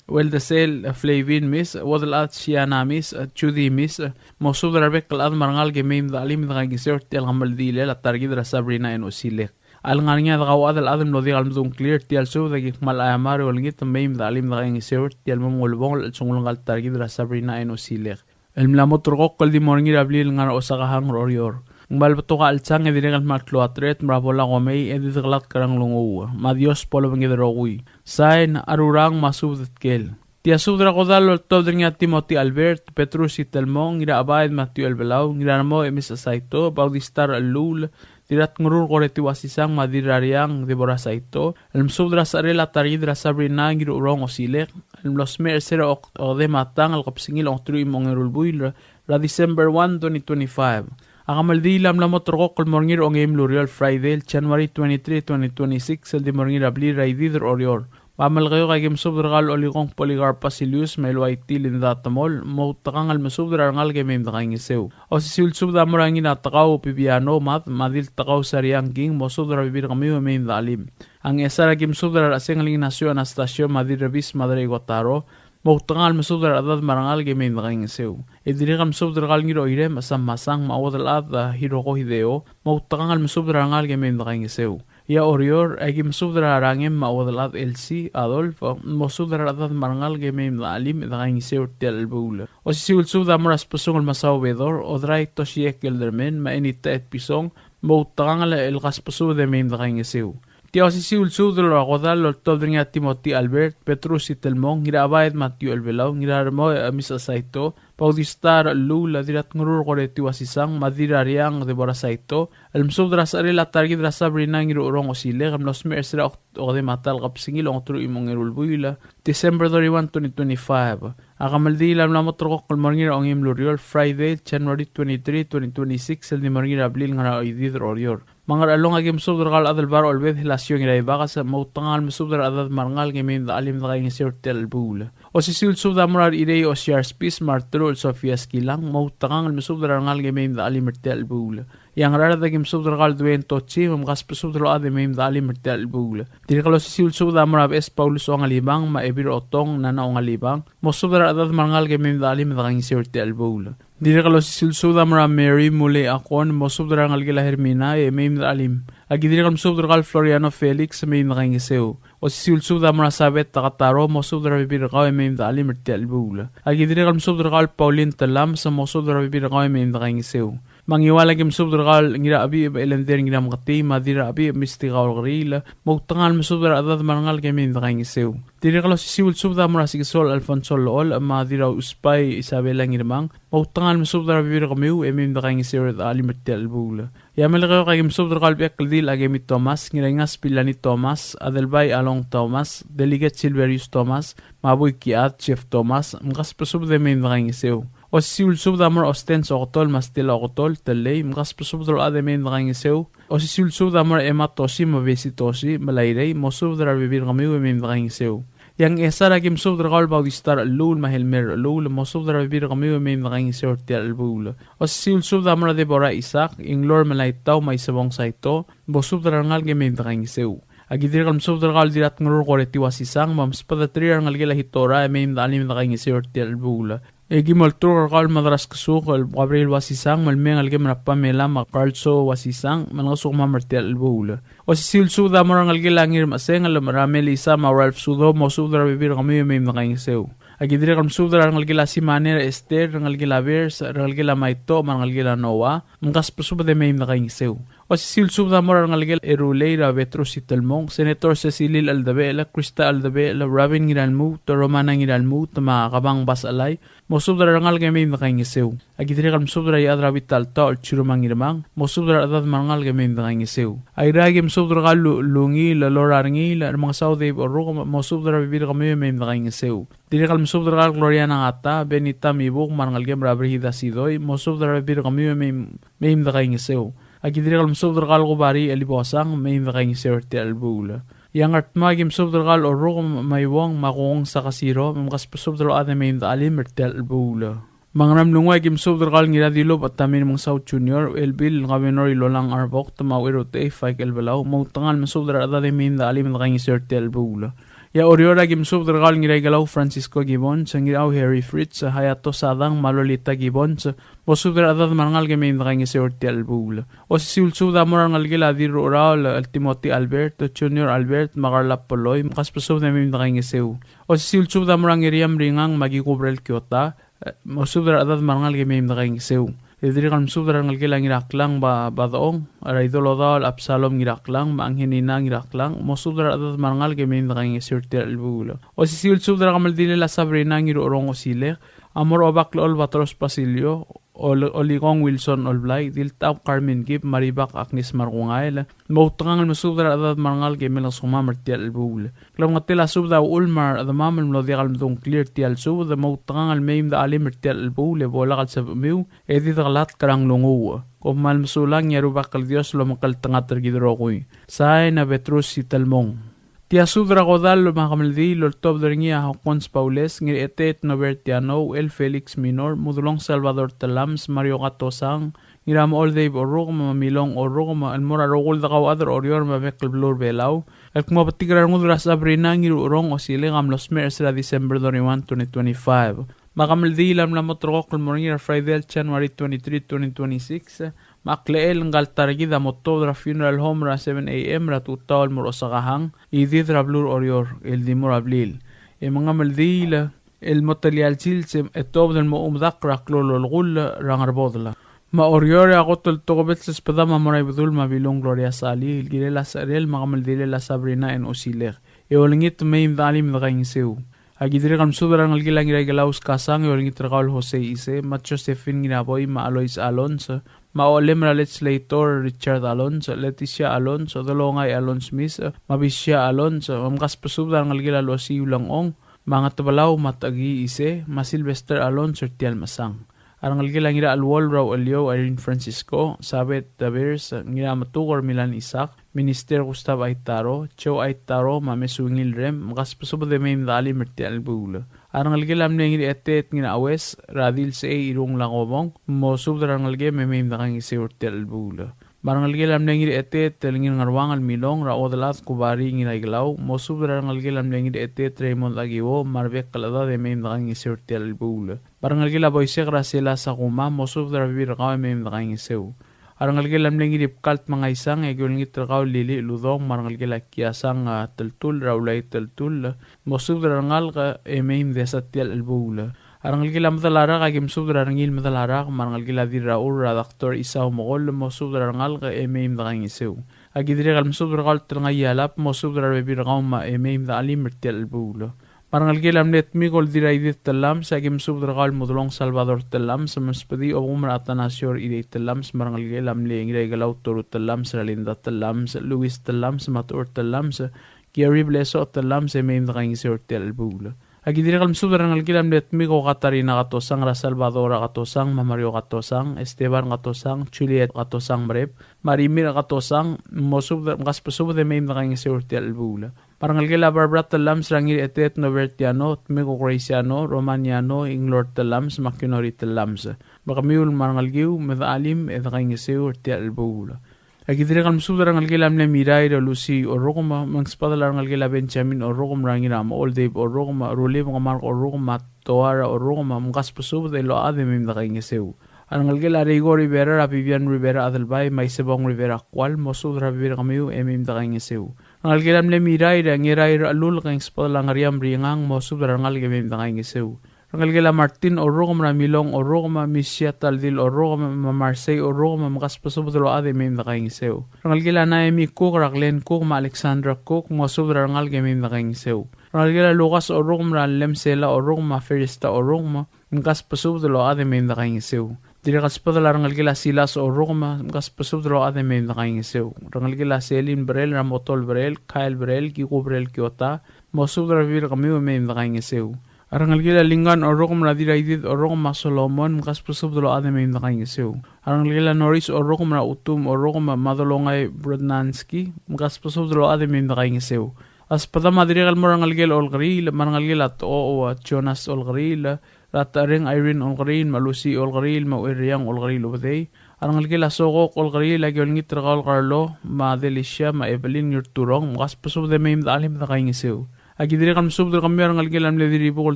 Weldesel Flavin Miss wadal at Shiana Miss Chudi Miss mosudra bekkel ad marangal ge mem dalim da ngiseu tel gamal dile la targidra Sabrina en osilek alngarnya da gawad al adam no digal mdung clear tial so da gikmal ayamar olngit mem dalim da ngiseu tial momolbong sungulngal targidra Sabrina en osilek الملامو ترقوق كل دي مورنجي رابلي لنغار أوساقا هانغ روريور نبال بطوغا التسان ادريغ الماتلو اتريت مرابولا غومي ادي تغلط كران لنغو ما ديوس بولو بنجي دروغوي ساين أروران ماسوب دتكيل تياسوب دراغوذالو التودرنيا تيموتي ألبرت بتروسي تلمون غير أبايد ماتيو البلاو غير نمو اميس أسايتو باوديستار اللول Dirat ngurur koreti wasisang madirariang Deborah Saito. Almsudra sarela taridra Sabrina ngir urong osilek. Almlosmer sera ode matang alkapsingil ongtru imongirul buil la December 1, 2025. Akamaldi lam lamot rokok kalmorngir ongem L'Oreal Friday January 23, 2026 el dimorngir abli raidir orior. Pamalgayo kagim subdragal oligong Polycarpacilius melwaiti lindatamol mautakang almasubdra ngal gemem dakangiseu. O sisul subda morangin atakaw pibiano madil takaw sariang king mosubdra bibir kami mem dalim. Ang esara gim subdra aseng Ignacio Anastasio madir rebis madre guataro mautakang almasubdra adad marangal gemem dakangiseu. Idirigam subdragal ngiro irem asam masang mawadal ad hiroko hideo mautakang almasubdra ngal gemem dakangiseu. Ya orior agi masudra rangem mawadalad LC Adolfo masudra adad marangal gemem alim daging seur tel bula o si ulsuda maras pasong masaw vedor o drai toshiek geldermen ma enita et pisong mautangal el gaspasu de mem daging seu Tio si ulsudra ragodal lo todringa Timothy Albert Petrus Telmong gira abaid Matthew Elbelau gira mo misa saito paudistar lula dirat ngurur koreti wasisang madirariang Deborah Saito almsudra sarela targidra Sabrina ngiro urong osile gamlos mersra ode matal kapsingil ongtru imongirul buila December 31, 2025 akamaldi lam lamotro kolmorngir ongim L'Oreal Friday January 23, 2026 el dimorngir abril ngara idir orior mangar along agim subdral adal bar olbed hilasyon ira bagas mautangal mesubdral adal marngal gemin da alim da ngin sertel bula o si sul subda morar ire o share space martro Sofia skilang mautangal mesubdral ngal gemin da alim sertel bula yang rara da gim subdral duen tochi mamgas pesubdral adal gemin da alim sertel bula dirkalo si sul subda morar es Paulus ongalibang ma ebir otong nana ongalibang mosubdral adal marngal gemin da alim da ngin sertel bula Dirikalo si silsuda mara Mary muli akon mosubdra ngalgila Hermina mem alim. Agi dirikal mosubdra Floriano Felix mem ngangiseu. O si silsuda mara Sabet takataro mosubdra bibirqaw mem alim ertel bula. Agi dirikal mosubdra Pauline Talam sa mosubdra bibirqaw mem ngangiseu. Mangiwala gim subdral ngira abi elender ngira mati madira abi mistigaw grila mautangal musubdra adad marangal gemin ngangiseu. Dirikalo si siul subda mara sigisol Alfonso Lol madira uspay Isabela ngirmang mautangal musubdra bibir kamiu emim ngangiseu alimertel bula. Yamelgaw kagim subdral biakdil agemit Thomas ngirangas pilani Thomas adelbay along Thomas delegate Silverius Thomas mabuy kiat Chef Thomas ngas pasubde emim ngangiseu. O si ulsub damar ostens okotol mastila okotol talay mgas pasubdral ademen ngangiseu o si ulsub damar ematosi mabesitosi malayrey mosubdral bibir kamiu emim ngangiseu yang esar agim subdral baudistar lul mahelmer lul mosubdral bibir kamiu emim ngangiseu tel bula o si ulsub damar Deborah Isaac inglor malaytaw may sabong saito bosubdral ngal gemim ngangiseu agidir kal subdral dirat ngurur koreti wasisang mamspada triar ngal gela hitora emim dalim ngangiseu tel bula Egi moltur kal madras kesuk Gabriel wasisang malmeng alge manapa mela makarso wasisang manasuk mamartel bula. O si silsu da morang alge langir maseng al maramel isa ma Ralph Sudo mosudra bibir kami mem nakaingeseu. Agidire kam sudra alge la simane Esther alge la vers alge la maito man alge la Noah mkas pesuba de mem nakaingeseu. O si silsu da morang alge eruleira Petros Itelmong Senator Cecilil Aldabela Krista Aldabela Robin Ngiralmu to Romana Ngiralmu to mga kabang basalay mosudra rangal game nakaingeseu. Agidire kam sudra yadra vital ta churumang irmang mosudra adad mangal game nakaingeseu. Ay ragim sudra galu lungi la lorangi la mga saudi orro mosudra bibir kami mem nakaingeseu. Dire kam sudra gal Gloriana ata Benita mibuk mangal game rabrihida sidoy mosudra bibir kami mem nakaingeseu. Agidire kam sudra gal gubari elibosang mem nakaingeseu ti albula. Yang artmagim subdragal orro maywang makong sa kasiro mamkas subdral adamim da alim ertel bula. Mangram lungwagim subdragal ngira dilop at tamin mong South Junior elbil ngabenor ilolang arbok tamaw erote faik elbalaw mautangal masubdral adamim da alim da kangis ertel bula. Ya oriora gim subdragal ngira galaw Francisco Gibbon sa ngiraw Harry Fritz sa Hayato Sadang Malolita Gibbon sa mosubdral adad mangal gamim da kangis ertel bula. O si sulsuda morangal gila diro oral Timothy Albert Junior Albert Makarlap Poloy makaspasov na mim nakangiseu. O si sulsuda morang iriam ringang magikubrel Kyoto mosubdral adad mangal gamim nakangiseu. Idiri kan subdra ngalgilang iraklang badaong araidolo dal Absalom iraklang maanghinina iraklang mosubdra adat mangal gamim nakangiseu tel bula. O si sulsuda kamaldile la Sabrina ngirorong osile amor obak lol Batros Pasilio Oligong Wilson Olblay, Diltaw Carmen Gib, Maribak Agnes Markungail, Mautangal Masubdra adat mangal gamil sumamar tial bul. Klam ngatila subda ulmar adamamel mlodial mdong clear tial sub, the Mautangal maim the alimir tial bul, bolakal sa miu, edit galat karang lungu. Kumal masulang yarubak al Dios lo makal tangater gidrokoy. Say na Petrus Itelmong. Tia sudra godal makamaldi lortob deringia Hawkons Paules ngir etet Nobertiano El Felix Minor mudulong Salvador Talams Mario Gatosang ngiram all day orog mamilong orog almora rogol da kaw other orior mabekal blur belaw el kumapatigra ngudra Sabrina ngir urong osile ngam los mers la December 31 2025 makamaldi lam la motrok mornir Friday January 23 2026 Makleel ngal targida motodra funeral home ra 7 a.m. ra tutawal muro sa kahang idid ra blur orior el dimur ablil. E mga maldila el motalial silsem etob del mo umdak ra klolol gul rangarbodla. Ma orior ako tultogobet sa spadama moray budul mabilong Gloria Sali il girela sa rel mga maldila la Sabrina en osiler. E olingit may imdalim na kayngsew. Agidiri kam subra ngal gilang iray galaus kasang e olingit rakawal Jose Ise ma Josephine ginaboy ma Alois Alonso Maolem ra legislator Richard Alonso, Leticia Alonso, Dolongay Alonso Smith, Mabisya Alonso, mamkas pasubda ng algila losi ulangong, mga tabalaw matagi ise, Masilvester Alonso tial masang. Arang algila ngira alwol raw alyo Irene Francisco, Sabet Davers, ngira matukor Milan Isaac, Minister Gustav Aitaro, Cho Aitaro, Mamesungil Rem, makas pasubda de may mdali merti albula. Arang algilam na ngiri etet ngina awes, radil sa irong langobong, mo subdra ngalge may nakang isiur tel bula. Barang algilam na ngiri etet telingin ngarwang almilong, raodalat kubari ngina iglaw, mo subdra ngalgilam na ngiri etet Raymond Agiwo, marbek kalada de may nakang isiur tel bula. Barang algila boysek rasela sa kuma, mo subdra bibir kaw may nakang isiur. Arangal gilam lengi dipkalt mga isang egol ngit rakaw lili ludong marangal gila kiasang teltul raulay teltul mosud rangal ka emaim desa tial albula arangal gila madalara ka gimsud rangil madalara marangal gila di raul redaktor isaw mogol mosud rangal ka emaim dakang isew agidire kal mosud rakal trangayalap mosud rabir kaw ma emaim da alim tial albula Marangal gilam net migol diraidit telam sa gim subdrakal mudulong Salvador telam sa maspedi o umar atanasyor idit telam sa marangal gilam liingray galaw turu telam sa Linda telam sa Luis telam sa Matur telam sa Gary Bleso telam sa maim nakang isyor tel bula. Agidire kalm subdrangal gilam net migo Katarina katosang Ra Salvadora katosang Mamario katosang Esteban katosang Juliet katosang Brep Marimir katosang mosubdra kaspasub de maim nakang isyor tel bula. Parangal gila Barbara telam serangir etet Novertiano, Tmiko Graciano, Romaniano, Inglor telam, Makinori telam. Makamiul marangal giu, medaalim, edakaingiseu, tial bula. Agidire kal masubdara ngalgila amle mirai ra Lucy orogma mangspadala ngalgila Benjamin orogma rangira ma Old Dave orogma Rule mga Mark orogma Toara orogma mkas pasubda lo ade mim da kaingeseu. Ngalgila Rigo Rivera Vivian Rivera Adelbay may Sebong Rivera kwal masubdara Rivera kamiu emim da kaingeseu. Ngalgila amle mirai ra ngirai ra alul kaing spadala ngariam ringang masubdara ngalgila mim da kaingeseu. Ngalgila Martin orogma Milong orogma Misya Taldil orogma Marseille orogma mkas pasubda lo ade mim da kaingeseu. Ngalgila Naomi Cook Raglen Cook ma Alexandra Cook masubdara ngalgila mim da kaingeseu. Ngalgila Lucas orogma Lemsela orogma Ferista orogma mkas pasubda lo ade mim da kaingeseu. Diri kaspadala ngalgila Silas orogma mkas pasubda lo ade mim da kaingeseu. Ngalgila Selin Brel Ramotol Brel Kyle Brel Kiko Brel Kiota masubdara vir kamiu mim da kaingeseu. Arangalgila Lingan orogum radira idid orogum Solomon mkas pasubdalo ade mim da kaingeseu. Arangalgila Norris orogum ra utum orogum Madolongay Brodnanski mkas pasubdalo ade mim da kaingeseu. Aspada madirigal morangalgil olgril marangalgil at o Jonas olgril rataring Irene olgril malusi olgril mauiriang olgril ubday. Arangalgil asogok olgril agyolngit ragal Carlo ma Delisha ma Evelyn yurturong mkas pasubdalo mim da alim da kaingeseu. Agidiri kam subdur kami arangalgil amle diri bukol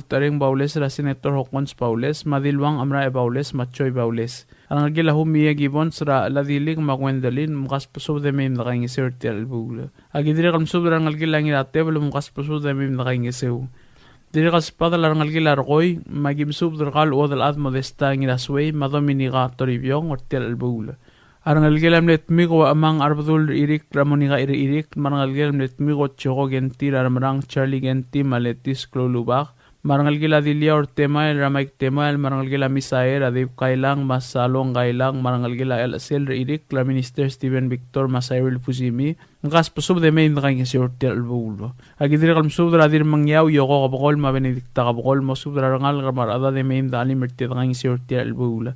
taring Baules ra Senator Hokons Baules madilwang amra Baules machoy Baules. Arangalgil humia gibons ra ladiling magwendalin mkas pasubde mim da kaingeseu tel bugla. Agidiri kam subdur arangalgil langir atebel mkas pasubde mim da kaingeseu. Diri kaspadal arangalgil argoy magim subdur kal odal ad modesta ngirasway madominiga toribyong tel bugla. Arangalgil amlet migo amang Arbadul Irik Ramoniga Irik marangalgil amlet migo Chogo Genti Ramarang Charlie Genti Maletis Klolubak marangalgil Adilia Ortemail Ramaik Temail marangalgil Misael Adib Kailang Masalong Kailang marangalgil El Sel Irik la Minister Stephen Victor Masairil Fuzimi ngas pasub de main kaing si Ortel Bulo agidiri kalm subdra dir mangyaw yoko kabokol ma Benedicta kabokol mo subdra rangal kamar ada de main dali merti kaing si Ortel Bulo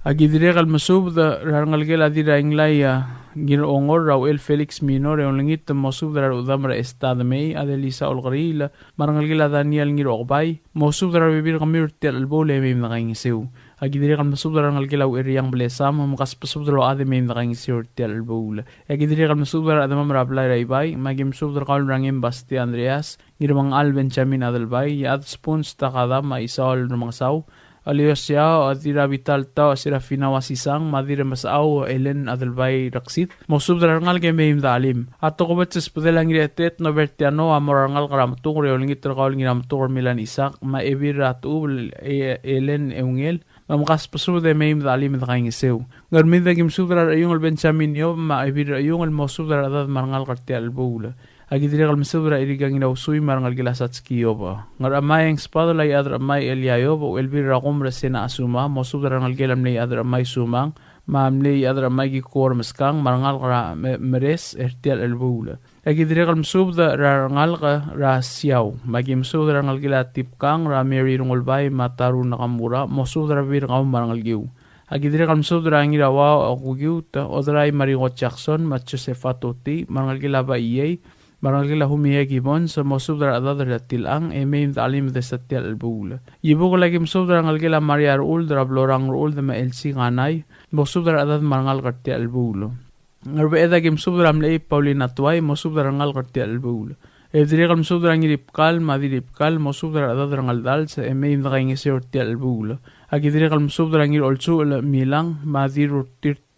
agidire kal masub da rangalgel adira inglaya gir ongor Raul Felix Minor onlingit masub da udamra estad mei adelisa olgrila marangalgel Daniel ngir ogbay masub da bibir kamir tel bole mem nagaing seu agidire kal masub da rangalgel au eriang blesam makas pasub da ade mem nagaing seu tel bole agidire kal masub da adamam rablay raybay magim sub da kal rangim Basti Andreas ngir mang Al Benjamin adelbay yad spons takada ma isol rumangsaw Alios siya adira vital ta Serafina wasisang madire masaw Ellen adelbay raksit mosub darangal game dalim ato ko betses pudelang retet no vertiano amorangal karam tung reolingit terkaul ngiram tur Milan Isak ma evirat ul Ellen eungel mamkas pasub de meim dalim da kaing seu ngarmid da gimsub dar yung Benjamin yo ma evir yung mosub dar adad marangal kartial bula agidire kal masubra irigang inausui marangal gilasatski yoba ngar amay ang spadala ay adra amay elyayoba o elbir rakum resena asuma mosubra rangal gelam ni adra amay sumang maamli adra amay gikor maskang marangal kara meres ertial elbula agidire kal masubra rangal ka rasyaw magi masubra rangal gilatipkang ra Mary rungolbay mataru nakamura mosubra bir kaum marangal giw agidire kal masubra angirawa akugiw ta odray Marigot Jackson matchosefatoti marangal gilaba iyay marangalgila humiya gibon sa mosubdar adadar tilang emeim talim de satial albula. Yibo ko lagi mosubdar ngalgila Maria Ruul dra blorang Ruul de ma LC nganay mosubdar adad marangal karti albulo. Ngarbe eda gim subdar amlei Paulina Tuay mosubdar ngal karti albulo. Edire kal mosubdar ngiripkal madiripkal mosubdar adadar ngaldal sa emeim nakaingi si orti albulo. Agidire kal mosubdar ngir olsu milang madir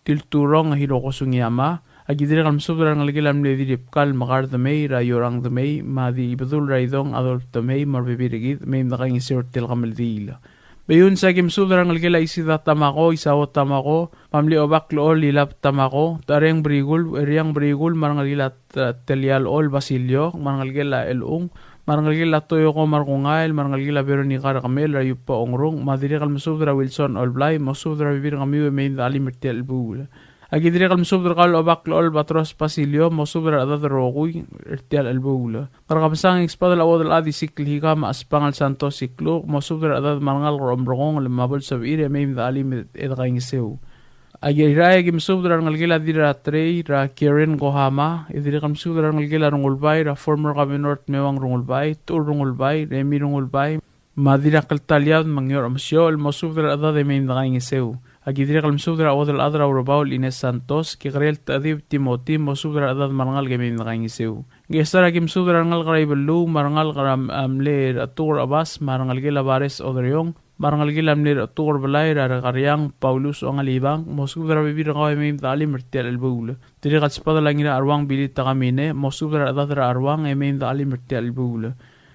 tilturong hiroko sungyama. Agidire kal masubdra ngalgil amle dirip kal makar damay rayorang damay madi ibadul raidong adolf damay marbibirigid may nakaing isortil kamaldila. Bayun sa gimsubdra ngalgil isida tamako isawot tamako pamli obak lool lilap tamako tareng brigul eriang brigul marangalgil at telial ol basilyo marangalgil elung marangalgil toyo ko markungail marangalgil Veronica Rakamel rayupa ongrong madire kal masubdra Wilson Olblay masubdra bibir kami may alimertil bula. Agidire kal masubdra kal obak lool batros pasilyo masubdra adad roguy ertial albula. Karakapasang ekspadal awad adi siklika maaspangal santo siklo masubdra adad marangal romrongong lemabol sa bire may alim edakaing seu. Agiraya gimsubdra ngalgila dira trey ra Karen Kohama idire kal masubdra ngalgila rungulbay ra former governor mewang rungulbay tur rungulbay remi rungulbay madira kaltalyad manyor amsyol masubdra adad may edakaing seu. Agidire kalmsudra odal adra urabaul Ines Santos kikrel tadib Timothy mosudra adad marangal gamim nakaingiseu. Gestar agimsudra ngal karay belu marangal karam amler atur abas marangal gila bares odriong marangal gila amler atur balay rarakaryang Paulus o ngalibang mosudra bibir kaw emim talim mertial albul. Tiri katspada langina arwang bilit takamine mosudra adadra arwang emim talim mertial albul.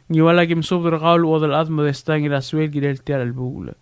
Ngiwala gimsudra kaul odal ad modesta ngira swel girel tial albul.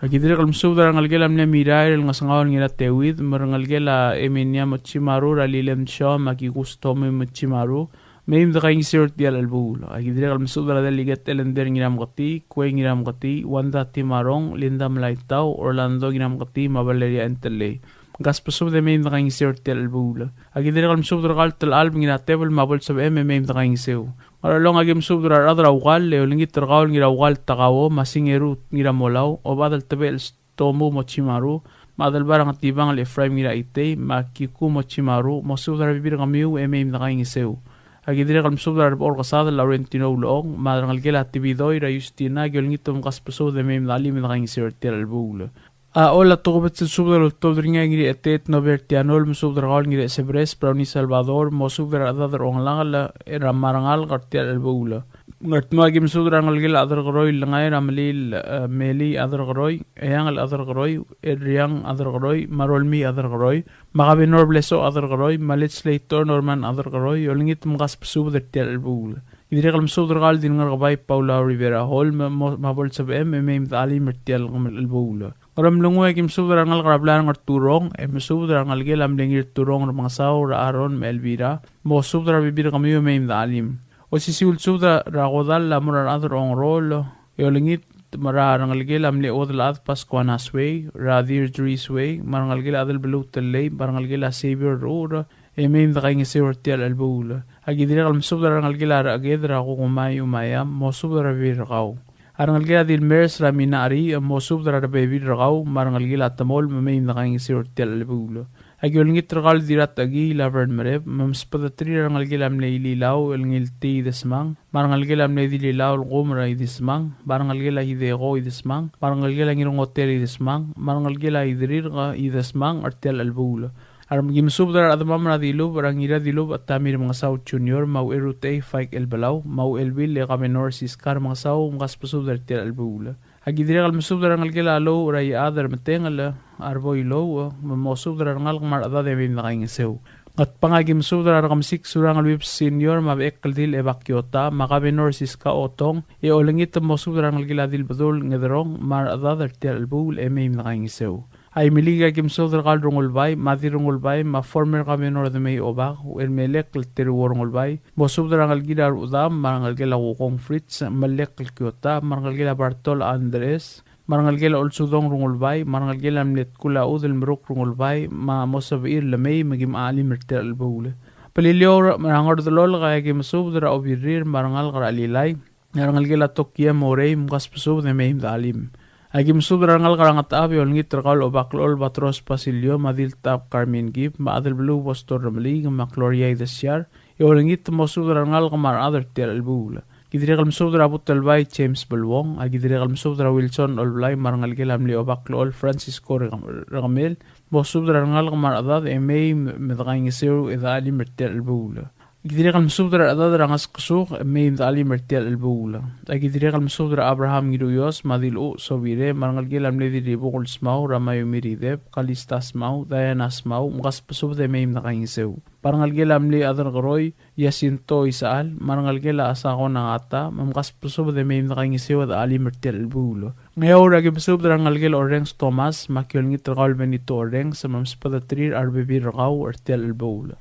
Agidire kalmsudra ngalgela mne mirai ngasangawal ngira tewid marangalgela eminya mochimaru ralilem sha makigustome mochimaru meim da kaing sert dial albul agidire kalmsudra daliget elender ngira mgati kwe ngira mgati wanda timarong linda mlaitau Orlando ngira mgati mabaleria entele gaspasub de meim da kaing sert dial albul agidire kalmsudra kaltel alb ngira tebel mabol sab meim da kaing seu Aralong agim subdra adra ugal leolingit tergaul ngira ugal tagawo masingeru ngira molau obadal tebel tomu mochimaru madal barang tibang le Efraim ngira ite makiku mochimaru mosudra bibir ngamiu emem nakaingiseu agidire kalm subdra orgasad Laurentino ulong madrang gela tibidoi ra Justina gelngitum gaspeso de mem dalim nakaingiseu telbul Hola, togot subdra todringa ngiri etet novertianol musubdra gal ngiri sebres Brownie Salvador mosubdra adar onglangal ramarangal gartial albula ngatma gim subdra ngalgil adar groy langay ramlil meli adar groy eyang adar groy eriang adar groy marolmi adar groy magabinor bleso adar groy malits leitor norman adar groy olingit mugas subdra tial albula idire kalm subdra gal din ngarbay Paula Rivera hol mabol sab mem dali mertial albula Oram lungo kim subdra ngal karablan ngar turong subdra ngal gelam lengir turong mga saw ra aron Elvira mo subdra bibir kami meim dalim o sisul subdra ragodal lamuran adrong rol yolingit mara ngal gelam le odal ad Pascuanas way Radir Dries way marangal gel adal belutelle marangal gel Savior road meim da kaing seurtial albul agidire kalm subdra ngal gelar agedra ko kumay umayam mo subdra bibir kaw Arangal gila dil mers ramina ari mosub dara baby ragaw marangal gila tamol mamayim nakaing sirtel albulo agolingit ragal dirat agi lavern mereb mamspadatri arangal gila mleililaw elngilti desmang marangal gila mleililaw ngumra idismang marangal gila idego idismang marangal gila ngirong hotel idismang marangal gila idrir idismang artel albulo Aram gimsub dar adamam na dilub arang ira dilub at tamir mga saw junior mau erute faik el balaw mau elbil le kamenor siskar mga saw mga spusub dar tir albula agidire kal musub dar ngal gela lo ray adar metengal arboy lo mosub dar ngal mar ada de bim nakaing sew at pangagim sub dar kamsik surang alwip senior mabek dil evakyota makabenor siska otong e olengit mosub dar ngal gela dil badul ngedrong mar ada dar tir albul emim nakaing sew ay miliga kim sodra gal rongol bay madi rongol bay ma former kamenor de may obak el melek ter rongol bay bo sodra gal gidar udam marangal gela wokong fritz malek kyota marangal gela Bartol Andres marangal gela olsudong rongol bay marangal gela mlet kula udel mrok rongol bay ma mosabir lamay magim ali mertel albule palilyo marangal dolol kay kim sodra obirir marangal qaralilay marangal gela tokya morey mukas pusub de may dalim Agim subra ngal karangat abi olngit terkal obaklol batros pasilyo madil tap Carmen Gip maadil blue postor ramli makloria idasyar olngit mosubra ngal kamar other tel albula gidire kal msubra butel bay James Belwong agidire kal msubra Wilson olblay marangal gelam li obaklol Francisco Ramel mosubra ngal kamar adad emay medgaing seru idali mertel albula Gidire kal msubra adad rangas kusuk meim dali mertial albula. Gidire kal msubra Abraham Giruyos madil u sobire marangal gelam ledi ribukul smaw ramayo mirideb kalistas maw dayanas maw mukas pasubde meim nakaing sew. Marangal gelam li adar garoy Yasinto isaal marangal gela asako na ata mukas pasubde meim nakaing sew ad ali mertial albula. Ngayon ragi pasubra rangal gel Orengs Thomas makyol ngit rakal benito Orengs mamspadatrir RBB rakaw artial albula.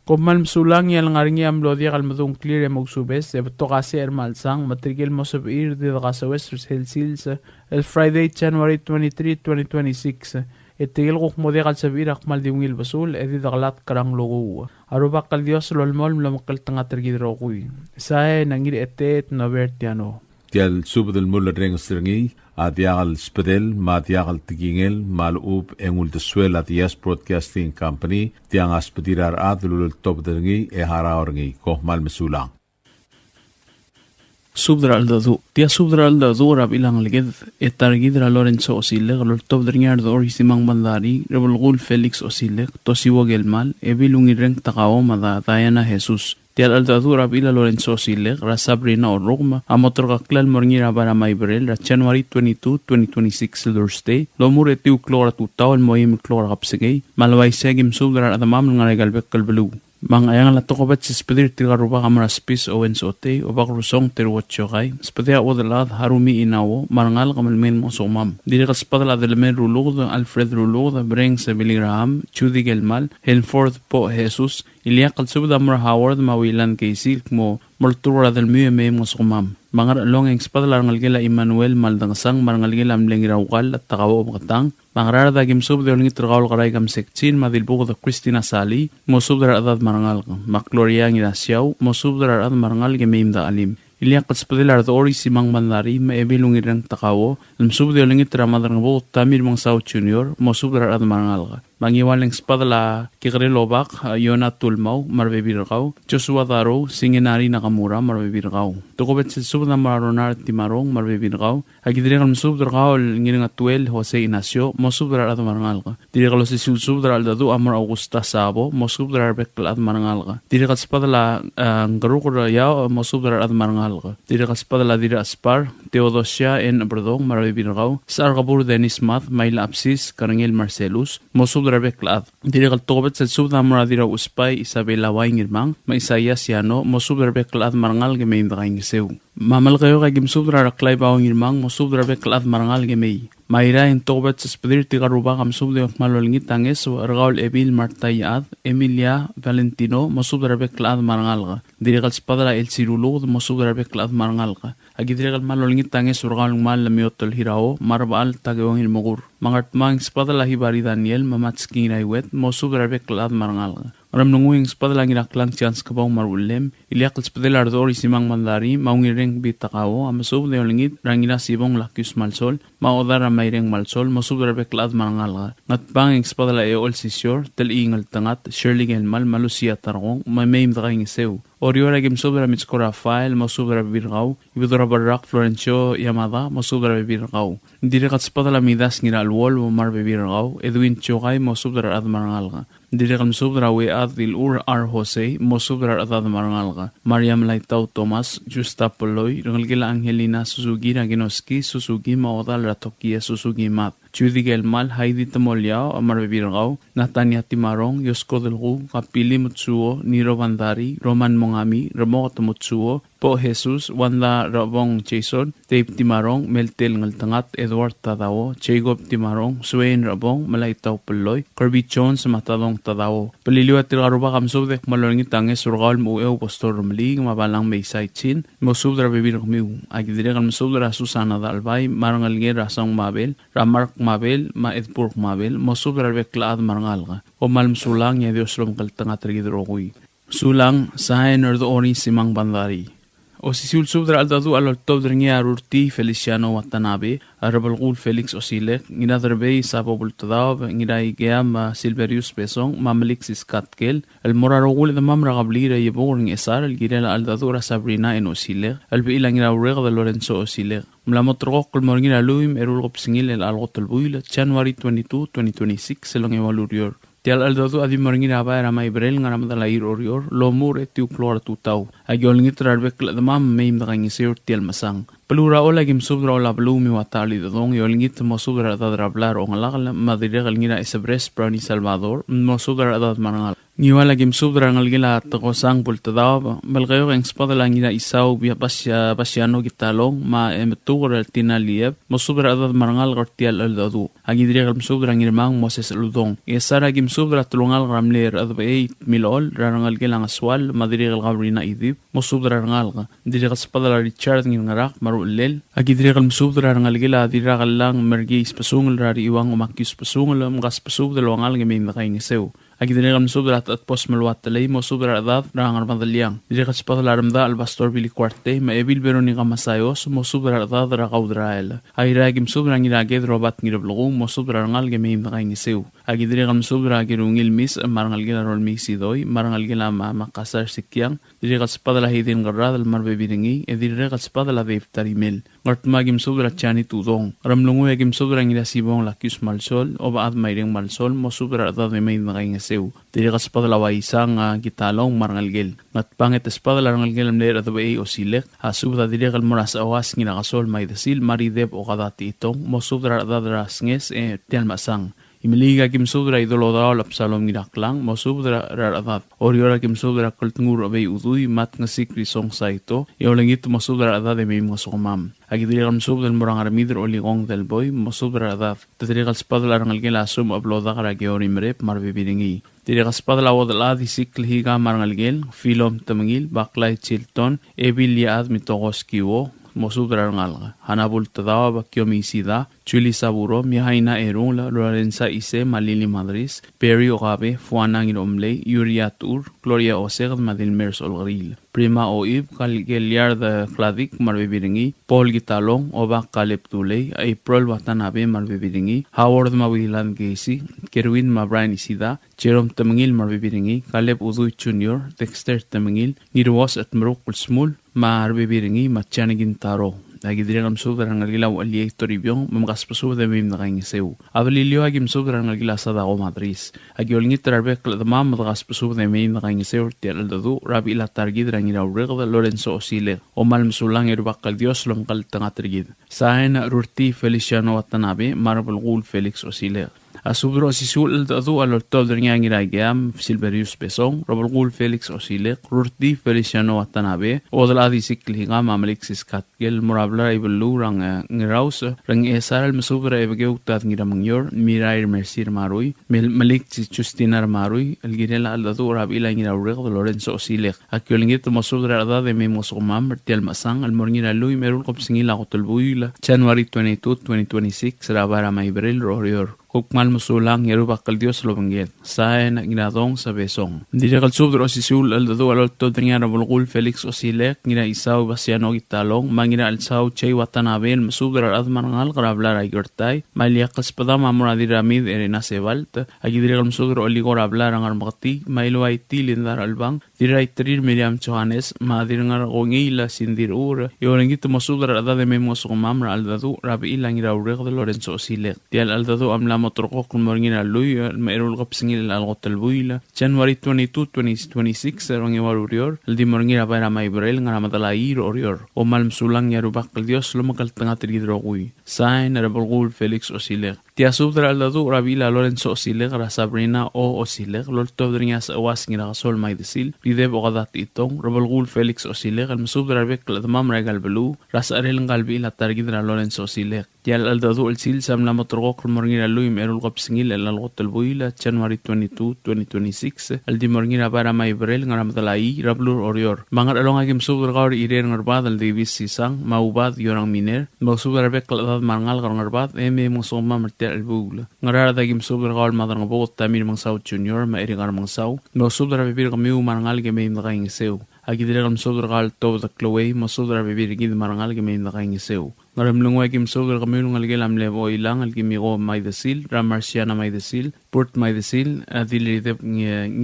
Kumal msulang yang ngaringi am lodi kal madung clear ya magsubes e beto kasi ermalsang matrigil mo sa ir de kasa Westers Hillsils el Friday January 23, 2026 itigil kuk mo de kal sabir akmal diungil basul edi daglat karang logo arubak kal Dios lolmol mlamakal tanga tergidro kuy sae nangir etet novertiano Tial subdel mulla reng stringi adiagal spedel madiagal tigingel malub engul de suela dias broadcasting company tiang aspedirar adlul top dengi e haraorngi ko mal mesulang Subdra aldadu. Tia subdra aldadu rab ilang ligid. Etargidra Lorenzo Osile, Lortob Dringardo Orisimang Bandari, Revolgul Felix Osile, Tosiwo Gelmal, Ebilungireng Takao Mada, Diana Jesus. Tial aldadu rab ila Lorenzo Osile, Rasabrina o Roma, Amotorgaklal Morngira para Maibrel, January 22, 2026, Thursday, Lomure tiu Clora Tutao, Moim Clora Kapsegay, Malway Segim Subdra Adamam Ngaregalbek Kalbelu. Bang ayang latokobat si spedir tigaruba kamara spis o ensote o bakrusong terwatsyokay. Spedia o dalad harumi inawo marangal kamalmen mo sumam. Diri kaspadala delmen rulugod Alfred Rulugod Breng sa Biligraham, Judy Gelmal, Henforth po Jesus, Iliak kalsubda mara Howard mawilan kay silk mo Mortura del Mue mo sumam. Mangar long ang spadala ngalgila Emmanuel Maldangsang marangalgila amlengirawal at takawo katang. Mangarada gim subder ngit ragaul karay kam sekchin madilbuko da Christina Sali mo subder adad marangal Macloria ngirasyaw mo subder adad marangal gemeim da alim iliak katspadila da ori simang mandari maebilung irang takawo lam subder ngit ramadar ngabo Tamir Mang Sao Junior mo subder adad marangal mangiwaling spadala kikrelobak Yona Tulmaw marbebirkaw Joshua Daro Singinari Nakamura marbebirkaw tukobet si subda mararonar timarong marbebirkaw agidirikan subder kaol ngiring atuel Jose Inacio mosubdrar at marangal ka. Diri ka lo si subdrar aldadu Amar Augusta Sabo, mosubdrar bekal at marangal ka. Diri ka spadala garukura yaw, mosubdrar at marangal ka. Diri ka spadala diri aspar, Teodosia en Abradong, marabibirakaw. Sa Argabur Dennis Math, Mayla Apsis, Karangel Marcelus, mosubdrar bekal at. Diri ka tokobet sa subdra maradira uspay, Isabela Waingirmang, Maisaya Siano, mosubdrar bekal at marangal gamay imdakaing gisew. Mamal kayo kay gimsubdra raklay bawang irmang, mosubdra bekal at marangal gamay. Mayra in tokobet sa spedir tigaruba kam subde malolingit tanges o Argaul Emil Martayad, Emilia Valentino, mosubdra bekal at marangal ka. Diri ka spadala El Sirulog, mosubdra bekal at marangal ka. Agidiri ka malolingit tanges o Argaul Mal Lamiotol Hirao, Marbaal Tagawang Ilmogur. Mangartmang spadala Hibari Daniel, Mamatski Naiwet, mosubdra bekal at marangal ka. Ram nunguing spadala ngiraklang chance kabang marulem, iliak spadala ardori simang mandari, maungireng bitakawo, amasub de olingit, rangina sibong lakyus malsol, maodara maireng malsol, mosubdra bekal at marangal ka. Ngatbang spadala eol sisyor, tel ingal tangat, Shirley Gelmal, Malusia Tarong, mamayim dakaing isew. Oriora gim subdra Mitsko Rafael, mosubdra bibirkaw, ibidura Barak Florencio Yamada, mosubdra bibirkaw. Diri kat spadala midas ngira alwol, mar bibirkaw, Edwin Chokay, mosubdra at marangal ka. Diri kan subdra we adil ur ar Jose, mosubdra at at marangal ka. Mariam Laitaw Thomas, Justa Poloy, Rangalgila Angelina Susugi Raginoski, Susugi Maodal Ratokia Susugi Mat. Judy Gelmal, Heidi Tamolyao, Amar Bibirgaw, Natanya Timarong, Yosko Delgu, Kapili Mutsuo, Niro Bandari, Roman Mongami, Ramo Tamutsuo, Po Jesus, Wanda Rabong Jason, Dave Timarong, Meltel Ngaltangat, Edward Tadao, Jacob Timarong, Swain Rabong, Malaitaw Peloy, Kirby Jones, Matadong Tadao. Paliliwat Tilaruba Kamsubdek Malolingit Tanges, Urgal Muew, Pastor Rumli, Mabalang Baysay Chin, Mosubdra Bibirgmiw, Agidirikan Mosubdra Susana Dalbay, Marangalge Rasang Mabel, Ramark Mabel, Maedpurk Mabel, mosubdra bekla at marangal ka. O malm sulang ya Dios lom kaltangat rigidrokoy. Sulang sahay nerdo ori simang bandari. O sisul subdra aldadu aloltob dringi arurti Feliciano Watanabe, Arabalgul Felix Osilek, nginaderbey sa popultadaw, nginaigayam Silverius Pesong, Mamalik Siskatkel, el morarogul de mamragablira yeboring esar, el girela aldadura Sabrina en Osilek, el biilang nginaurega de Lorenzo Osilek. Mlamotrok kulmorngina luim erulgop singil el algotol buil January 22, 2026 selong evalurior. Tial aldadu adi morngina ba era maibrel ngaramdala irorior lomur etiu klora tutau. Agiol ngitrar bekla damam meim dagang iseur tial masang. Pelura ola gim subdra ola blumi watali dodong yol ngit mo subdra dadra blar ong alakal madiregal ngira isabres Brownie Salvador mo subdra adat marangal. Ngiwala gim subdra ngalgila takosang pultadaw balgayo ang spadala ngira isaw basiano gitalong ma emetugur el tinalieb mo subdra adat marangal gartial aldadu. Agidiregal subdra ngirmang Moses Ludong. Isara gim subdra tulungal ramler adbay milol rangal gilang aswal madiregal gabrina idib mo subdra rangal ka. Diregal spadala Richard ngirangarak ulel agidregal msubdra rangalgila diragal lang mergi spasungel rari iwang umakyus pasungel mga spasubdra wangal gamay nakaing isew Agidire kam subra at pos maluat talay mo subra adat rangar madaliang. Dire kaspadalarm da al pastor Billy Cuarte ma ebil Veronica Masayos mo subra adat raqaudrael. Airagim subra ngiraged robat ngirablugu mo subra rangal gemim nakaingiseu. Agidire kam subra girungil mis marangal gila rol misidoy marangal gila makasar sikyang. Dire kaspadala hidin garrad al marbebiringi e dire kaspadala veiftarimel. Ngartmagim subra chani tudong. Ramlungu egim subra ngirasibong lakius malsol o baad maireng malsol mo subra adat memim nakaingiseu. Dire kaspadala waisang gitalong marangalgel. Ngatpanget espadala rangalgel amler adabay o silek. Subra dire kalmoras awas nginakasol maidasil marideb o kadati itong mo subra adat rasnges e tialmasang. Imiliga kim subra idolodao lapsalom ngiraklang mo subra raradat. Oriora kim subra kultungur abay uduy mat ngasik risong sa ito. Iolangit mo subra adat e may mga sukumam. Agidiri kam subra murang aramidr o ligong del boy mo subra adat. Tatiri kalspadala rangalgel asum abloda karagiori merep marbibiringi. Tiri kaspadala wadala di siklihiga marangalgel filom tamangil baklay chilton ebiliad mitogos kiwo. Mosubra ngalga hanabul tadawa bakyo misida chuli saburo mihaina erung la lorenza ise malili madris peri okabe fuana ngilomle yuria tur gloria osegad madil mers olgril prima oib kalgeliar de kladik marbebiringi pol gitalong oba kaleptulei april watanabe marbebiringi howard mawilan geisi kerwin mabrain isida Jerome tamangil marbebiringi kalep udu junior dexter tamangil nirwas at merokul smul marbebiringi machanigin taro agidire kam subra ngalgila wali historibyong mamakaspasuba de mim nakaingiseu abalilio agim subra ngalgila sa dako madris agiolngi trarbe kladama mamakaspasuba de mim nakaingiseu tialaldadu rabi ila targid rangira urregda Lorenzo Osile o malmsulang erbakal dios lom kaltanga targid saen rurti Feliciano Watanabe marbal gul Felix Osile Asubro sisul adu alortol ngirangiram Silverius Besong Robol Felix Osile Rurti Feliciano Watanabe odladi siklihinga Alexis Katgel Morabla ibulu rang ngiraus rang esal masubra evgeu tat ngiramangyor Mirair Mercir Marui Malik Justina Marui Algirela aladu rabila ngiraurig Lorenzo Osile akyolingit masubra ada de memosomam tel masang almorngira lui merul kopsingila kotolbuila January 22 2026 rabara maibril rorior Kukmal musulang yerubakal Dios lobangget saen ginadong sa besong. Dira kalsubro sisul aldado alolto dringa rabulgul Felix Osilek ngira isaw basiano gitalong mangira alsaw chay Watanabe masubra admangal karabla raigertay maliakas pada mamura diramid erena sebalt agi dira kalsubro oligor abla rangar makti mailway tilindar albang dira itrir Miriam Johannes madirngar gongila sindir ur yorengit masubra adade memos kumamra aldado rabi ilang ira ureg de Lorenzo Osilek dial aldado amla motorko kumorngina lui merul kopsingil algotel buila January 22 2026 rangi warurior aldi morngira para maibrel ngara madalair orior o malmsulang yarubak Dios lumakal tanga tirgidrogui sain rabulgul Felix Osile tia subdra aldadu rabila Lorenzo Osile gara Sabrina o Osile lolto dringas awas ngira sol maidesil ride bogadat itong rabulgul Felix Osile gal subdra bek ladmam regal belu ras arel galbi la targidra Lorenzo Osile tial aldadu el samla motorko kumorngira lui merul kopsingil algotel buila January 22 2026 aldi morngira para maibrel ngara madalai rablur orior mangar along agim subdra gaur irer ngarbad al Davis sisang maubad yorang miner mausubdra bek ladad mangal ngarbad eme mosoma albugla ngarara dagim subdra gaul madar ngabot tamir mangsaw junior ma eri ngar mangsaw no subdra bibir kamiu marangal ge meim nakaing seu agidira kam subdra gaul to the cloway mo subdra bibir gid marangal ge meim nakaing seu ngaram lungwa kim subdra kamiu ngal ge lam levo ilang al gimigo maidesil ramarsiana maidesil port maidesil adili de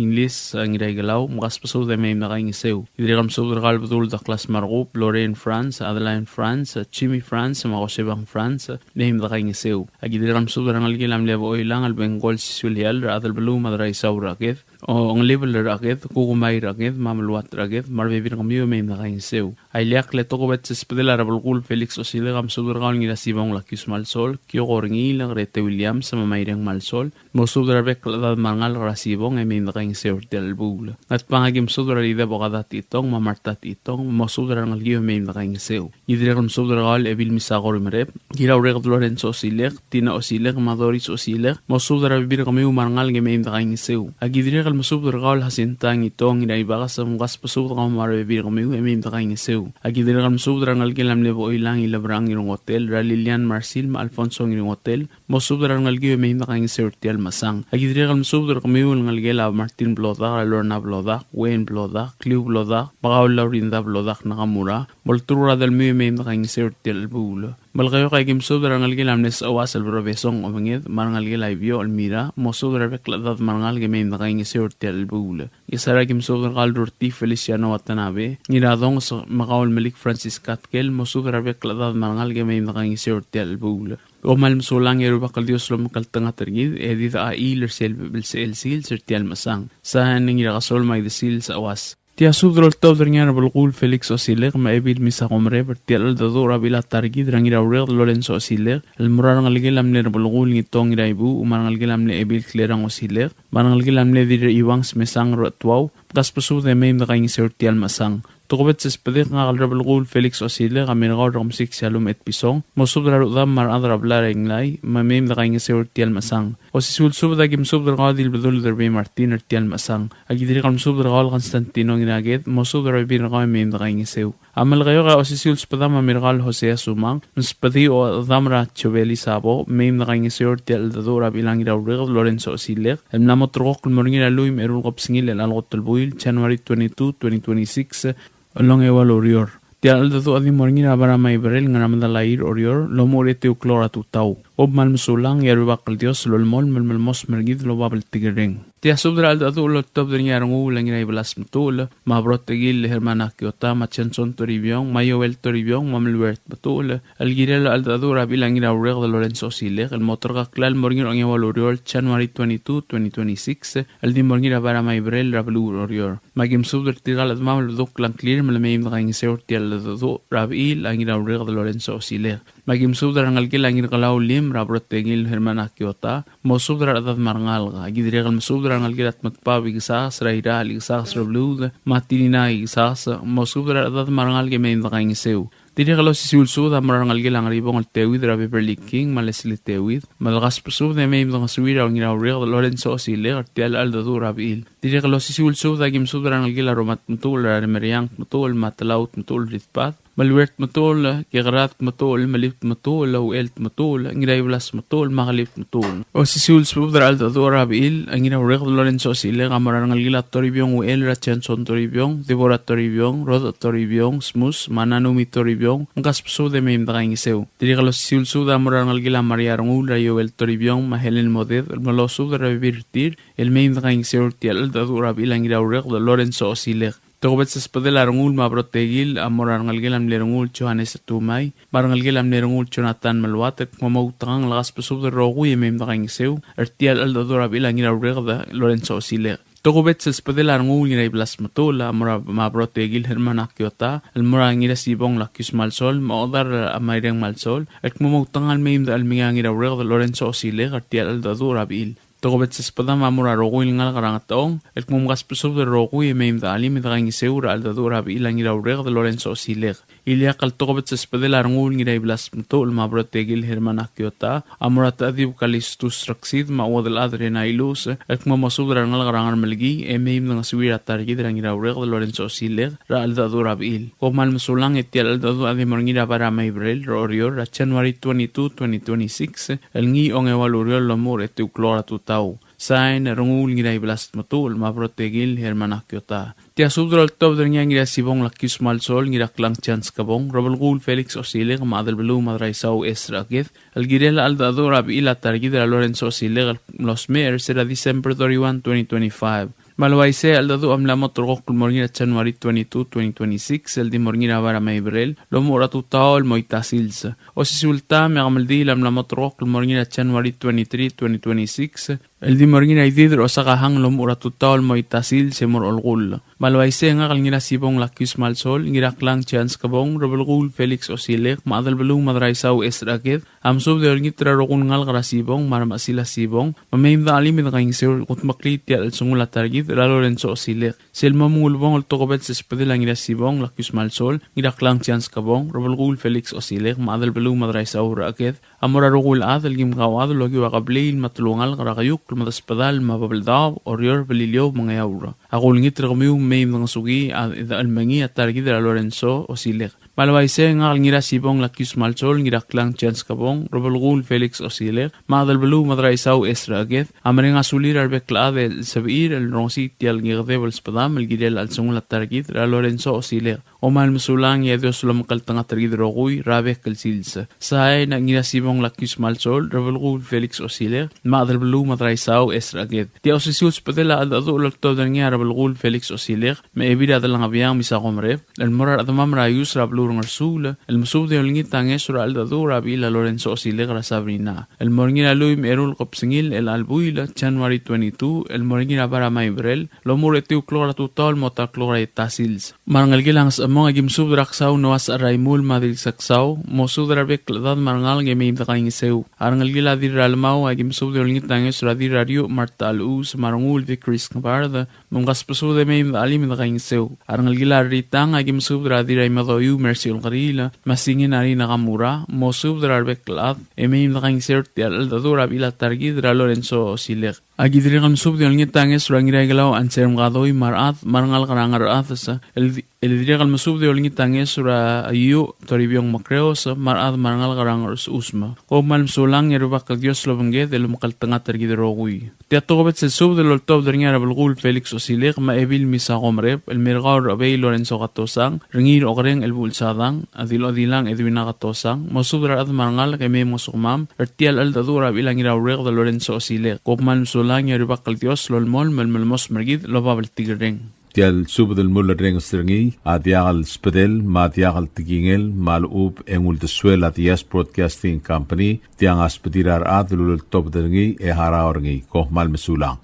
inglis ngiraigalau mugaspaso de meim nakaing seu idira kam subdra gaul budul da class margoup Lorraine France Adeline France Chimi France magosebang France meim nakaing seu agidira kam subdra ngal ge lam levo ilang al Bengal sisulial radal belu madrai saura ged o ang level raket kukumay raket mamluat raket marbibir kamiu meim nakaing seu ailiak le toko bet spedela rabulgul Felix Osile kam subdra gaul ngira sibong lakis malsol kyo gorngi lang Rete Williams sama maireng malsol mo subdra bek ladad mangal rasibong meim nakaing seu del bugla at pangagim subdra rida bogadat itong mamartat itong mo subdra ngal giu meim nakaing seu idira kam subdra gaul ebil misagor merep gira ureg Lorenzo Osile Tina Osile Madoris Osile mo subdra bibir kamiu mangal ge meim nakaing seu agidira Agidirigal masubdragal hasintang itong inaibagas sa mukas pasubdragal marabibir kami emim takaing isew. Agidirigal masubdragal kilam lebo ilang ilabrang irong hotel Ralilian Marcil ma Alfonso irong hotel masubdragal giyo emim takaing isew tial masang. Agidirigal masubdragal kami ulang gela Martin Blodak, Lorna Blodak, Wayne Blodak, Clio Blodak, Bagaw Laurinda Blodak nakamura. Moltura dal mi emim takaing isew tial bulo. Malkayo kay Kim Sobra ang algilam nes awas al profesong omangid marang algilay bio almira mo sobra rekladad marang algimay nakaing isorti al bule. Isara Kim Sobra kaldurti Feliciano Watanabe niradong sa Macau Malik Francis Katkel mo sobra rekladad marang algimay nakaing isorti al bule. Omal msulang yero bakal Dios lo makaltanga tergid edida a iler sel sil serti al masang sa ningira kasol may desil sa awas. Tia sudrol tob dringar bulgul Felix Osiler ma ebil misa komre bertial dadura bila targi drangira ureg Lorenzo Osiler el murarang algilam ner bulgul ngitong iraibu umarang algilam le ebil klerang Osiler marang algilam le dir iwangs mesang rotwaw gas pusu de meim da kaing sertial masang Tokobet sespedik nga kalrabulgul Felix Osiler kamiragaw ramsik sialum et pisong mosubdra rudam mar adra blara inglay mamim da kaing sertial masang Osisul subda kim subdra qadil bedul derbe Martin ertial masang agidiri kam subdra qal Constantino naged mosubdra bin qamim da kaing sew amal gayo ga Osisul subda mamirgal Jose Sumang spedi o damra chobeli sabo mim da kaing sertial dadura bilang ira ureg Lorenzo Osiler el namotrok morngira luim erul qopsingil el algot buil January 22 2026 Along ewal orior. Tia aldatu adi morngina bara may berel nga namadalair orior lomore teu klora tu tau. Ob mal musulang yaru bakal Dios lolmol melmos mergid lo babel tigering. Tia subdra aldatu lo top denya rangu langina ibalas betul mabrot tegil hermana kiota machenson toribiong mayowel toribiong mamelwert betul algirel aldatu rabi langina ureg de Lorenzo Osiler el motor klal morngir ang ewal orior January 22 2026 el di morngira bara may berel rablu orior. Magim subdra tigal admam duk lang clear melmeim dang seortial do rabil ang iraurig de Lorenzo Osiler. Magim subdra ang algil ang irgalaw lim rabrot tegil hermana kiota mo subdra adad marangal ga gidregal subdra ang algilat matpawig sa sraira ligsas rablud matinina igsas mo subdra adad marangal gemein dang sew. Diri kalau si sulsu da marang algil ang ribong al tewid rabi perliking malesli tewid malgas pusub de meim dang suwira ang iraurig de Lorenzo Osiler artial aldadu rabil. Diri kalau si sulsu da gim subdra ang algil aromat mutul meriang mutul matlaut mutul ritpat malwert mutul kigrat mutul malip mutul o elt mutul ngiray blas mutul makalip mutul o si sulsu da aldadu rabil ang iraurig de Lorenzo Osiler amarang algil atoribiong o el rachenson toribiong devoratoribiong rodotoribiong smus mananumi toribiong ngas puso de meim dang isew diri kalau si sulsu da amarang algil amariarong ul rayo el toribiong mahelen moded malosu da rabirtir el meim dang isew tial aldadu rabil ang iraurig de Lorenzo Osiler Tokobet sa spadel arangul mabrotegil amor arangalgil am lerangul Johannes Tumay marangalgil am lerangul Jonathan Malwat at mamautangang lakas pasub de rogu yemem da kaing sew artial aldador abil ang iraurig de Lorenzo Osiler Tokobet sa spadel arangul ngiray blas matula amor mabrotegil hermana kiota almora ngira sibong lakis malsol maodar amayreng malsol at mamautangal meim da almingang iraurig de Lorenzo Osiler artial aldador abil Tokobet sa espada mamura rogo ilingal karangatong el kumgas pusub de rogo yemeim da alim da kaing seura aldadura bi ilang iraurig de Lorenzo Osiler Ilia kal tokobet sa espada larangul ngiray blas mto mabrot tegil hermana kiota amura taadib kalistus raksid mawadal adre na ilus el kumasub de rangal karangar melgi emeim da ngasiwira targi de iraurig de Lorenzo Osiler ra aldadura bi il komal musulang etial aldadu adi morngira para maibrel rorior ra January 22 2026 el ngi ong ewaluriol lomur etu klora tu tau sain rungul ngiray blast matul maprotegil hermana kiota tia subdrol top dernya ngira sibong lakis malsol ngira klang chance kabong robulgul Felix Osiler madal belu madraisau esrageth algirel aldador ab ila targid de Lorenzo Osiler los mer será December 31 2025 Malwaise aldadu amla motorok morngira January 22 2026 el di morngira bara maibrel lo moratu taol moitasils o si sulta me amaldi amla motorok morngira January 23 2026 el di morngira ididro sakahang lo moratu taol moitasil semor olgul Malwaise nga kalngira sibong lakis malsol ngira klang chance kabong robulgul Felix Osiler madal belu madraisau esraket amsub de orngitra rokun ngal grasibong marmasila sibong mameim da alim da kaing seur kutmaklit ya el sungula targid la Lorenzo Osiler selma mungulbong el tokobet sa espadil ang ngira sibong lakis malsol ngira klang chance kabong robulgul Felix Osiler madal belu madraisau raket amora rokul adal gim kawad logi wakablil matulungal karakayuk kalmadaspadal mababaldao orior belilio mga yaura. Ako lingit rakamiu may mga sugi at almangi at tarigid Lorenzo o Silek. Malawayse nga ngira sibong lakyus malsol ngira klang chance kabong Robalgul Felix Osile madalbalu madraisaw Esra Ageth amane nga sulir arbeklade sabir el ronsi tial ngirdevel spadam el gidel al sungul targid Lorenzo Osile o mal musulang ya Dios lo makaltanga targid roguy rabe kalsilsa saay na ngira sibong lakyus malsol Robalgul Felix Osile madalbalu madraisaw Esra Ageth ti osisul spadela adado ulto ngira Robalgul Felix Osile me ebida dalang abiang misakomre el morar adamam rayus rablu Rasul, el musub de olingitang esura aldadura bila Lorenzo Osilegra Sabrina. El morngina luim erul kopsingil el albuila January 22, el morngina para maibrel, lo muretiu clora tutol mota clora tasils. Marangal gilang sa mga gimsub draksaw noas araimul madil saksaw, mosud rabek ladad marangal gemim takaling iseu. Arangal gila diralmaw ay gimsub de olingitang esura dirario martal us marangul de Chris Kabarda, mungas pasu de meim alim takaling iseu. Arangal gila ritang ay gimsub dradira imadoyu Mercy Qarila masingin ari nakamura mosub drarbek lad emim nakaing sert al dadura bila targid Lorenzo Silek agidrigan sub de olngitanges rangiragalaw anserm gadoy marat marangal karangar athasa el dirigal masub de olngitanges ra ayu toribiong makreos marat marangal karangar usma ko mal sulang yerubak Dios lo bangge de lo makaltanga targid roguy tiatogobet se sub de loltob dringar Balgul Felix Osilek ma evil misa gomrep el mirgaur abey Lorenzo Gatosang ringir ogreng el bulsadang adilo dilang edwina Gatosang mosub ra marangal kay may mosumam ertial al dadura bilang irawreg de Lorenzo Osilek ko mal sulang yerubak Dios lolmol melmos mergid lo babel tigreng Tial sub del mulla reng stringi adiagal spedel ma adiagal tigingel malub engul de suela Dias Broadcasting Company tiang aspedirar adlul top deringi e haraorngi ko mal mesulang.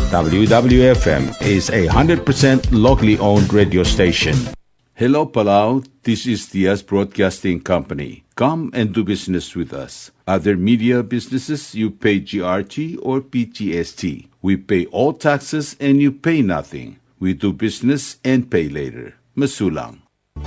WWFM is a 100% locally owned radio station. Hello Palau, this is Dias Broadcasting Company. Come and do business with us. Other media businesses, you pay GRT or PGST. We pay all taxes and you pay nothing. We do business and pay later. Masulang.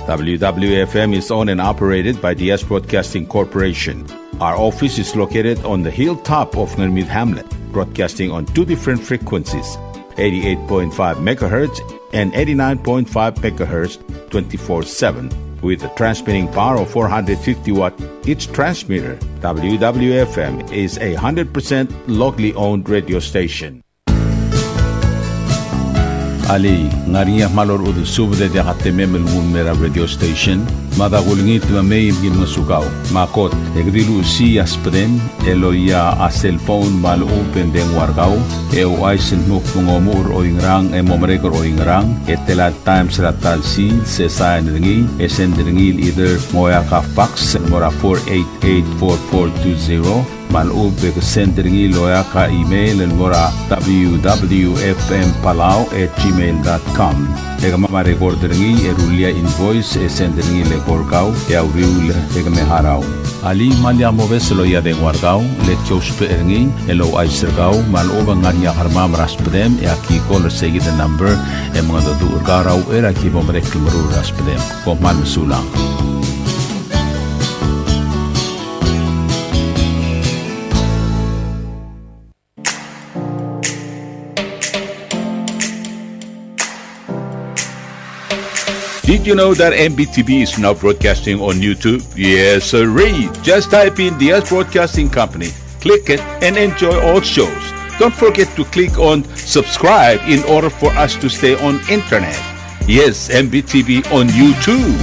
WWFM is owned and operated by Dias Broadcasting Corporation. Our office is located on the hilltop of Ngermid Hamlet, broadcasting on two different frequencies, 88.5 MHz and 89.5 MHz 24/7. With a transmitting power of 450 watt each transmitter, WWFM is a 100% locally owned radio station. Ali, ngariya malor udu sub de memel mera radio station, madagulngit may gin masukaw. Makot, egdilu si aspren, eloya a cellphone mal open den wargaw, ay sinmuk mungomur o ingrang momrekor o ingrang, etela times ratal si, sesayan ringi, esendringil either moya ka fax, mora 488-4420, malub sendringi loya ka email mora www.fmpalau@gmail.com. Ega mama recorderingi erulia invoice sendringi le korkau ya uriul ega meharau. Ali malya moves loya de wargau le chospe eringi elo aisergau maluba nganya harma raspedem ya ki call segi the number mga do urgarau era ki bomrek mru raspedem ko man sulang. Did you know that MBTV is now broadcasting on YouTube? Yes, sirree. Just type in Dias Broadcasting Company, click it, and enjoy all shows. Don't forget to click on subscribe in order for us to stay on internet. Yes, MBTV on YouTube.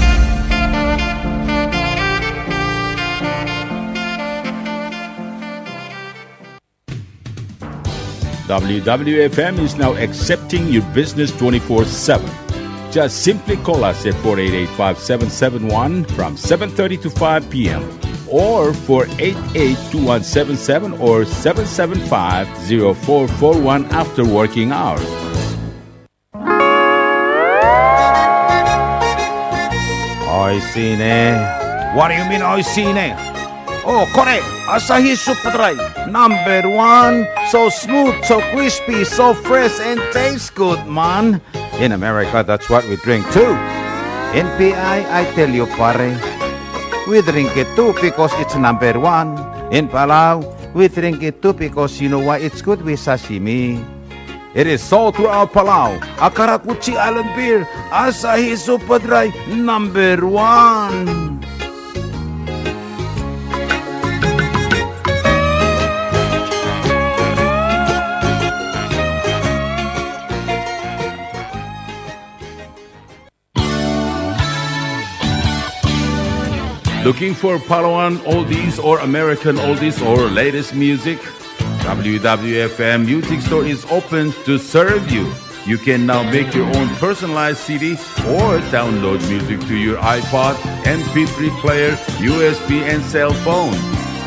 WWFM is now accepting your business 24/7. Just simply call us at 488-5771 from 7:30 to 5 p.m. or 488-2177 or 775-0441 after working hours. Oi, Sine. What do you mean, oi, Sine? Oh, correct. Asahi Super Dry. Number one. So smooth, so crispy, so fresh, and tastes good, man. In America, that's what we drink too. In PI, I tell you, pare, we drink it too because it's number one. In Palau, we drink it too because you know why? It's good with sashimi. It is sold throughout Palau. Akarakuchi Island Beer, Asahi Super Dry, #1. Looking for Palauan oldies or American oldies or latest music? WWFM Music Store is open to serve you. You can now make your own personalized CD or download music to your iPod, MP3 player, USB, and cell phone.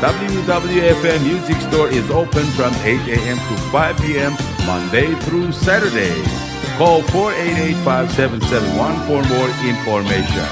WWFM Music Store is open from 8 a.m. to 5 p.m. Monday through Saturday. Call 488-5771 for more information.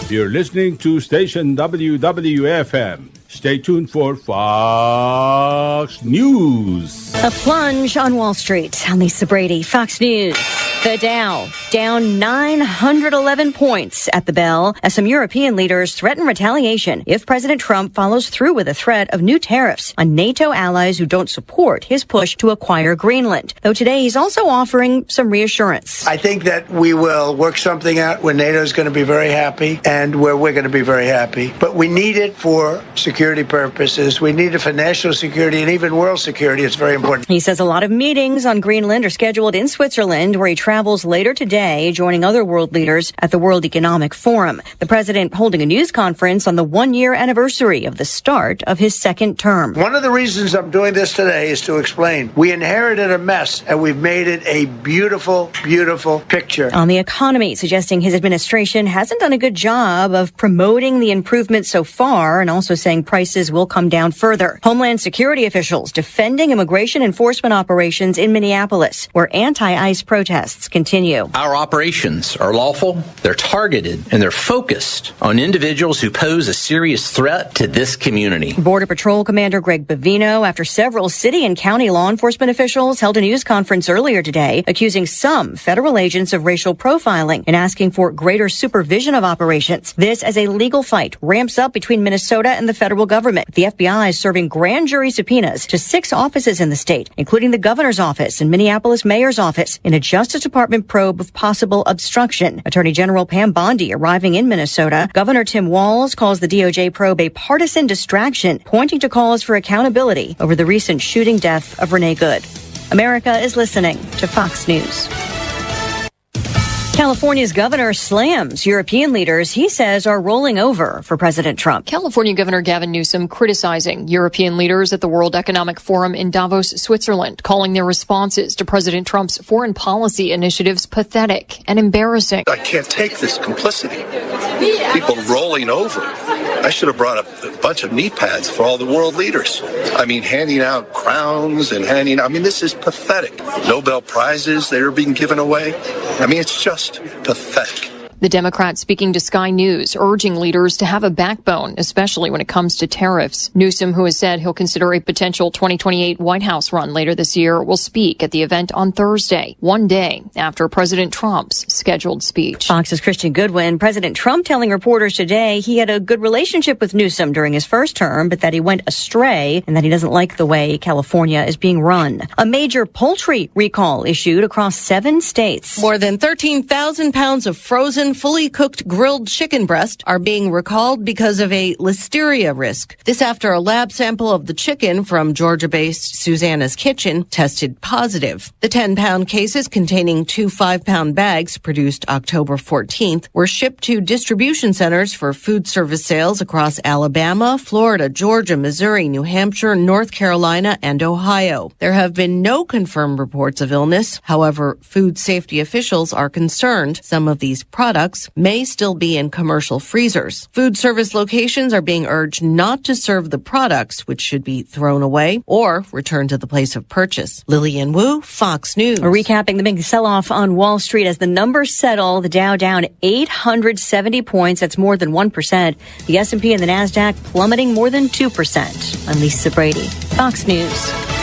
You're listening to station WWFM. Stay tuned for Fox News. A plunge on Wall Street. I'm Lisa Brady, Fox News. The Dow down 911 points at the bell as some European leaders threaten retaliation if President Trump follows through with a threat of new tariffs on NATO allies who don't support his push to acquire Greenland. Though today he's also offering some reassurance. I think that we will work something out where NATO is going to be very happy and where we're going to be very happy. But we need it for security purposes. We need it for national security and even world security. It's very important. He says a lot of meetings on Greenland are scheduled in Switzerland, where he travels later today, joining other world leaders at the World Economic Forum. The president holding a news conference on the one-year anniversary of the start of his second term. One of the reasons I'm doing this today is to explain. We inherited a mess, and we've made it a beautiful, beautiful picture. On the economy, suggesting his administration hasn't done a good job of promoting the improvements so far, and also saying prices will come down further. Homeland Security officials defending immigration enforcement operations in Minneapolis, where anti-ICE protests continue. Our operations are lawful, they're targeted, and they're focused on individuals who pose a serious threat to this community. Border Patrol Commander Greg Bavino, after several city and county law enforcement officials held a news conference earlier today, accusing some federal agents of racial profiling and asking for greater supervision of operations. This as a legal fight ramps up between Minnesota and the federal government. The FBI is serving grand jury subpoenas to 6 offices in the state, including the governor's office and Minneapolis mayor's office, in a Justice Department probe of possible obstruction. Attorney General Pam Bondi arriving in Minnesota. Governor Tim Walz calls the DOJ probe a partisan distraction, pointing to calls for accountability over the recent shooting death of Renee Good. America is listening to Fox News. California's governor slams European leaders he says are rolling over for President Trump. California Governor Gavin Newsom criticizing European leaders at the World Economic Forum in Davos, Switzerland, calling their responses to President Trump's foreign policy initiatives pathetic and embarrassing. I can't take this complicity. People rolling over. I should have brought a bunch of knee pads for all the world leaders. I mean, handing out crowns and this is pathetic. Nobel Prizes, they're being given away. I mean, it's just pathetic. The Democrat speaking to Sky News, urging leaders to have a backbone, especially when it comes to tariffs. Newsom, who has said he'll consider a potential 2028 White House run later this year, will speak at the event on Thursday, one day after President Trump's scheduled speech. Fox's Christian Goodwin. President Trump telling reporters today he had a good relationship with Newsom during his first term, but that he went astray and that he doesn't like the way California is being run. A major poultry recall issued across 7 states. More than 13,000 pounds of frozen, fully cooked grilled chicken breast are being recalled because of a listeria risk. This after a lab sample of the chicken from Georgia-based Susanna's Kitchen tested positive. The 10-pound cases containing 2 5-pound bags produced October 14th were shipped to distribution centers for food service sales across Alabama, Florida, Georgia, Missouri, New Hampshire, North Carolina, and Ohio. There have been no confirmed reports of illness. However, food safety officials are concerned some of these products may still be in commercial freezers. Food service locations are being urged not to serve the products, which should be thrown away or returned to the place of purchase. Lillian Wu, Fox News. Recapping the big sell-off on Wall Street as the numbers settle. The Dow down 870 points. That's more than 1%. The S&P and the NASDAQ plummeting more than 2%. I'm Lisa Brady, Fox News.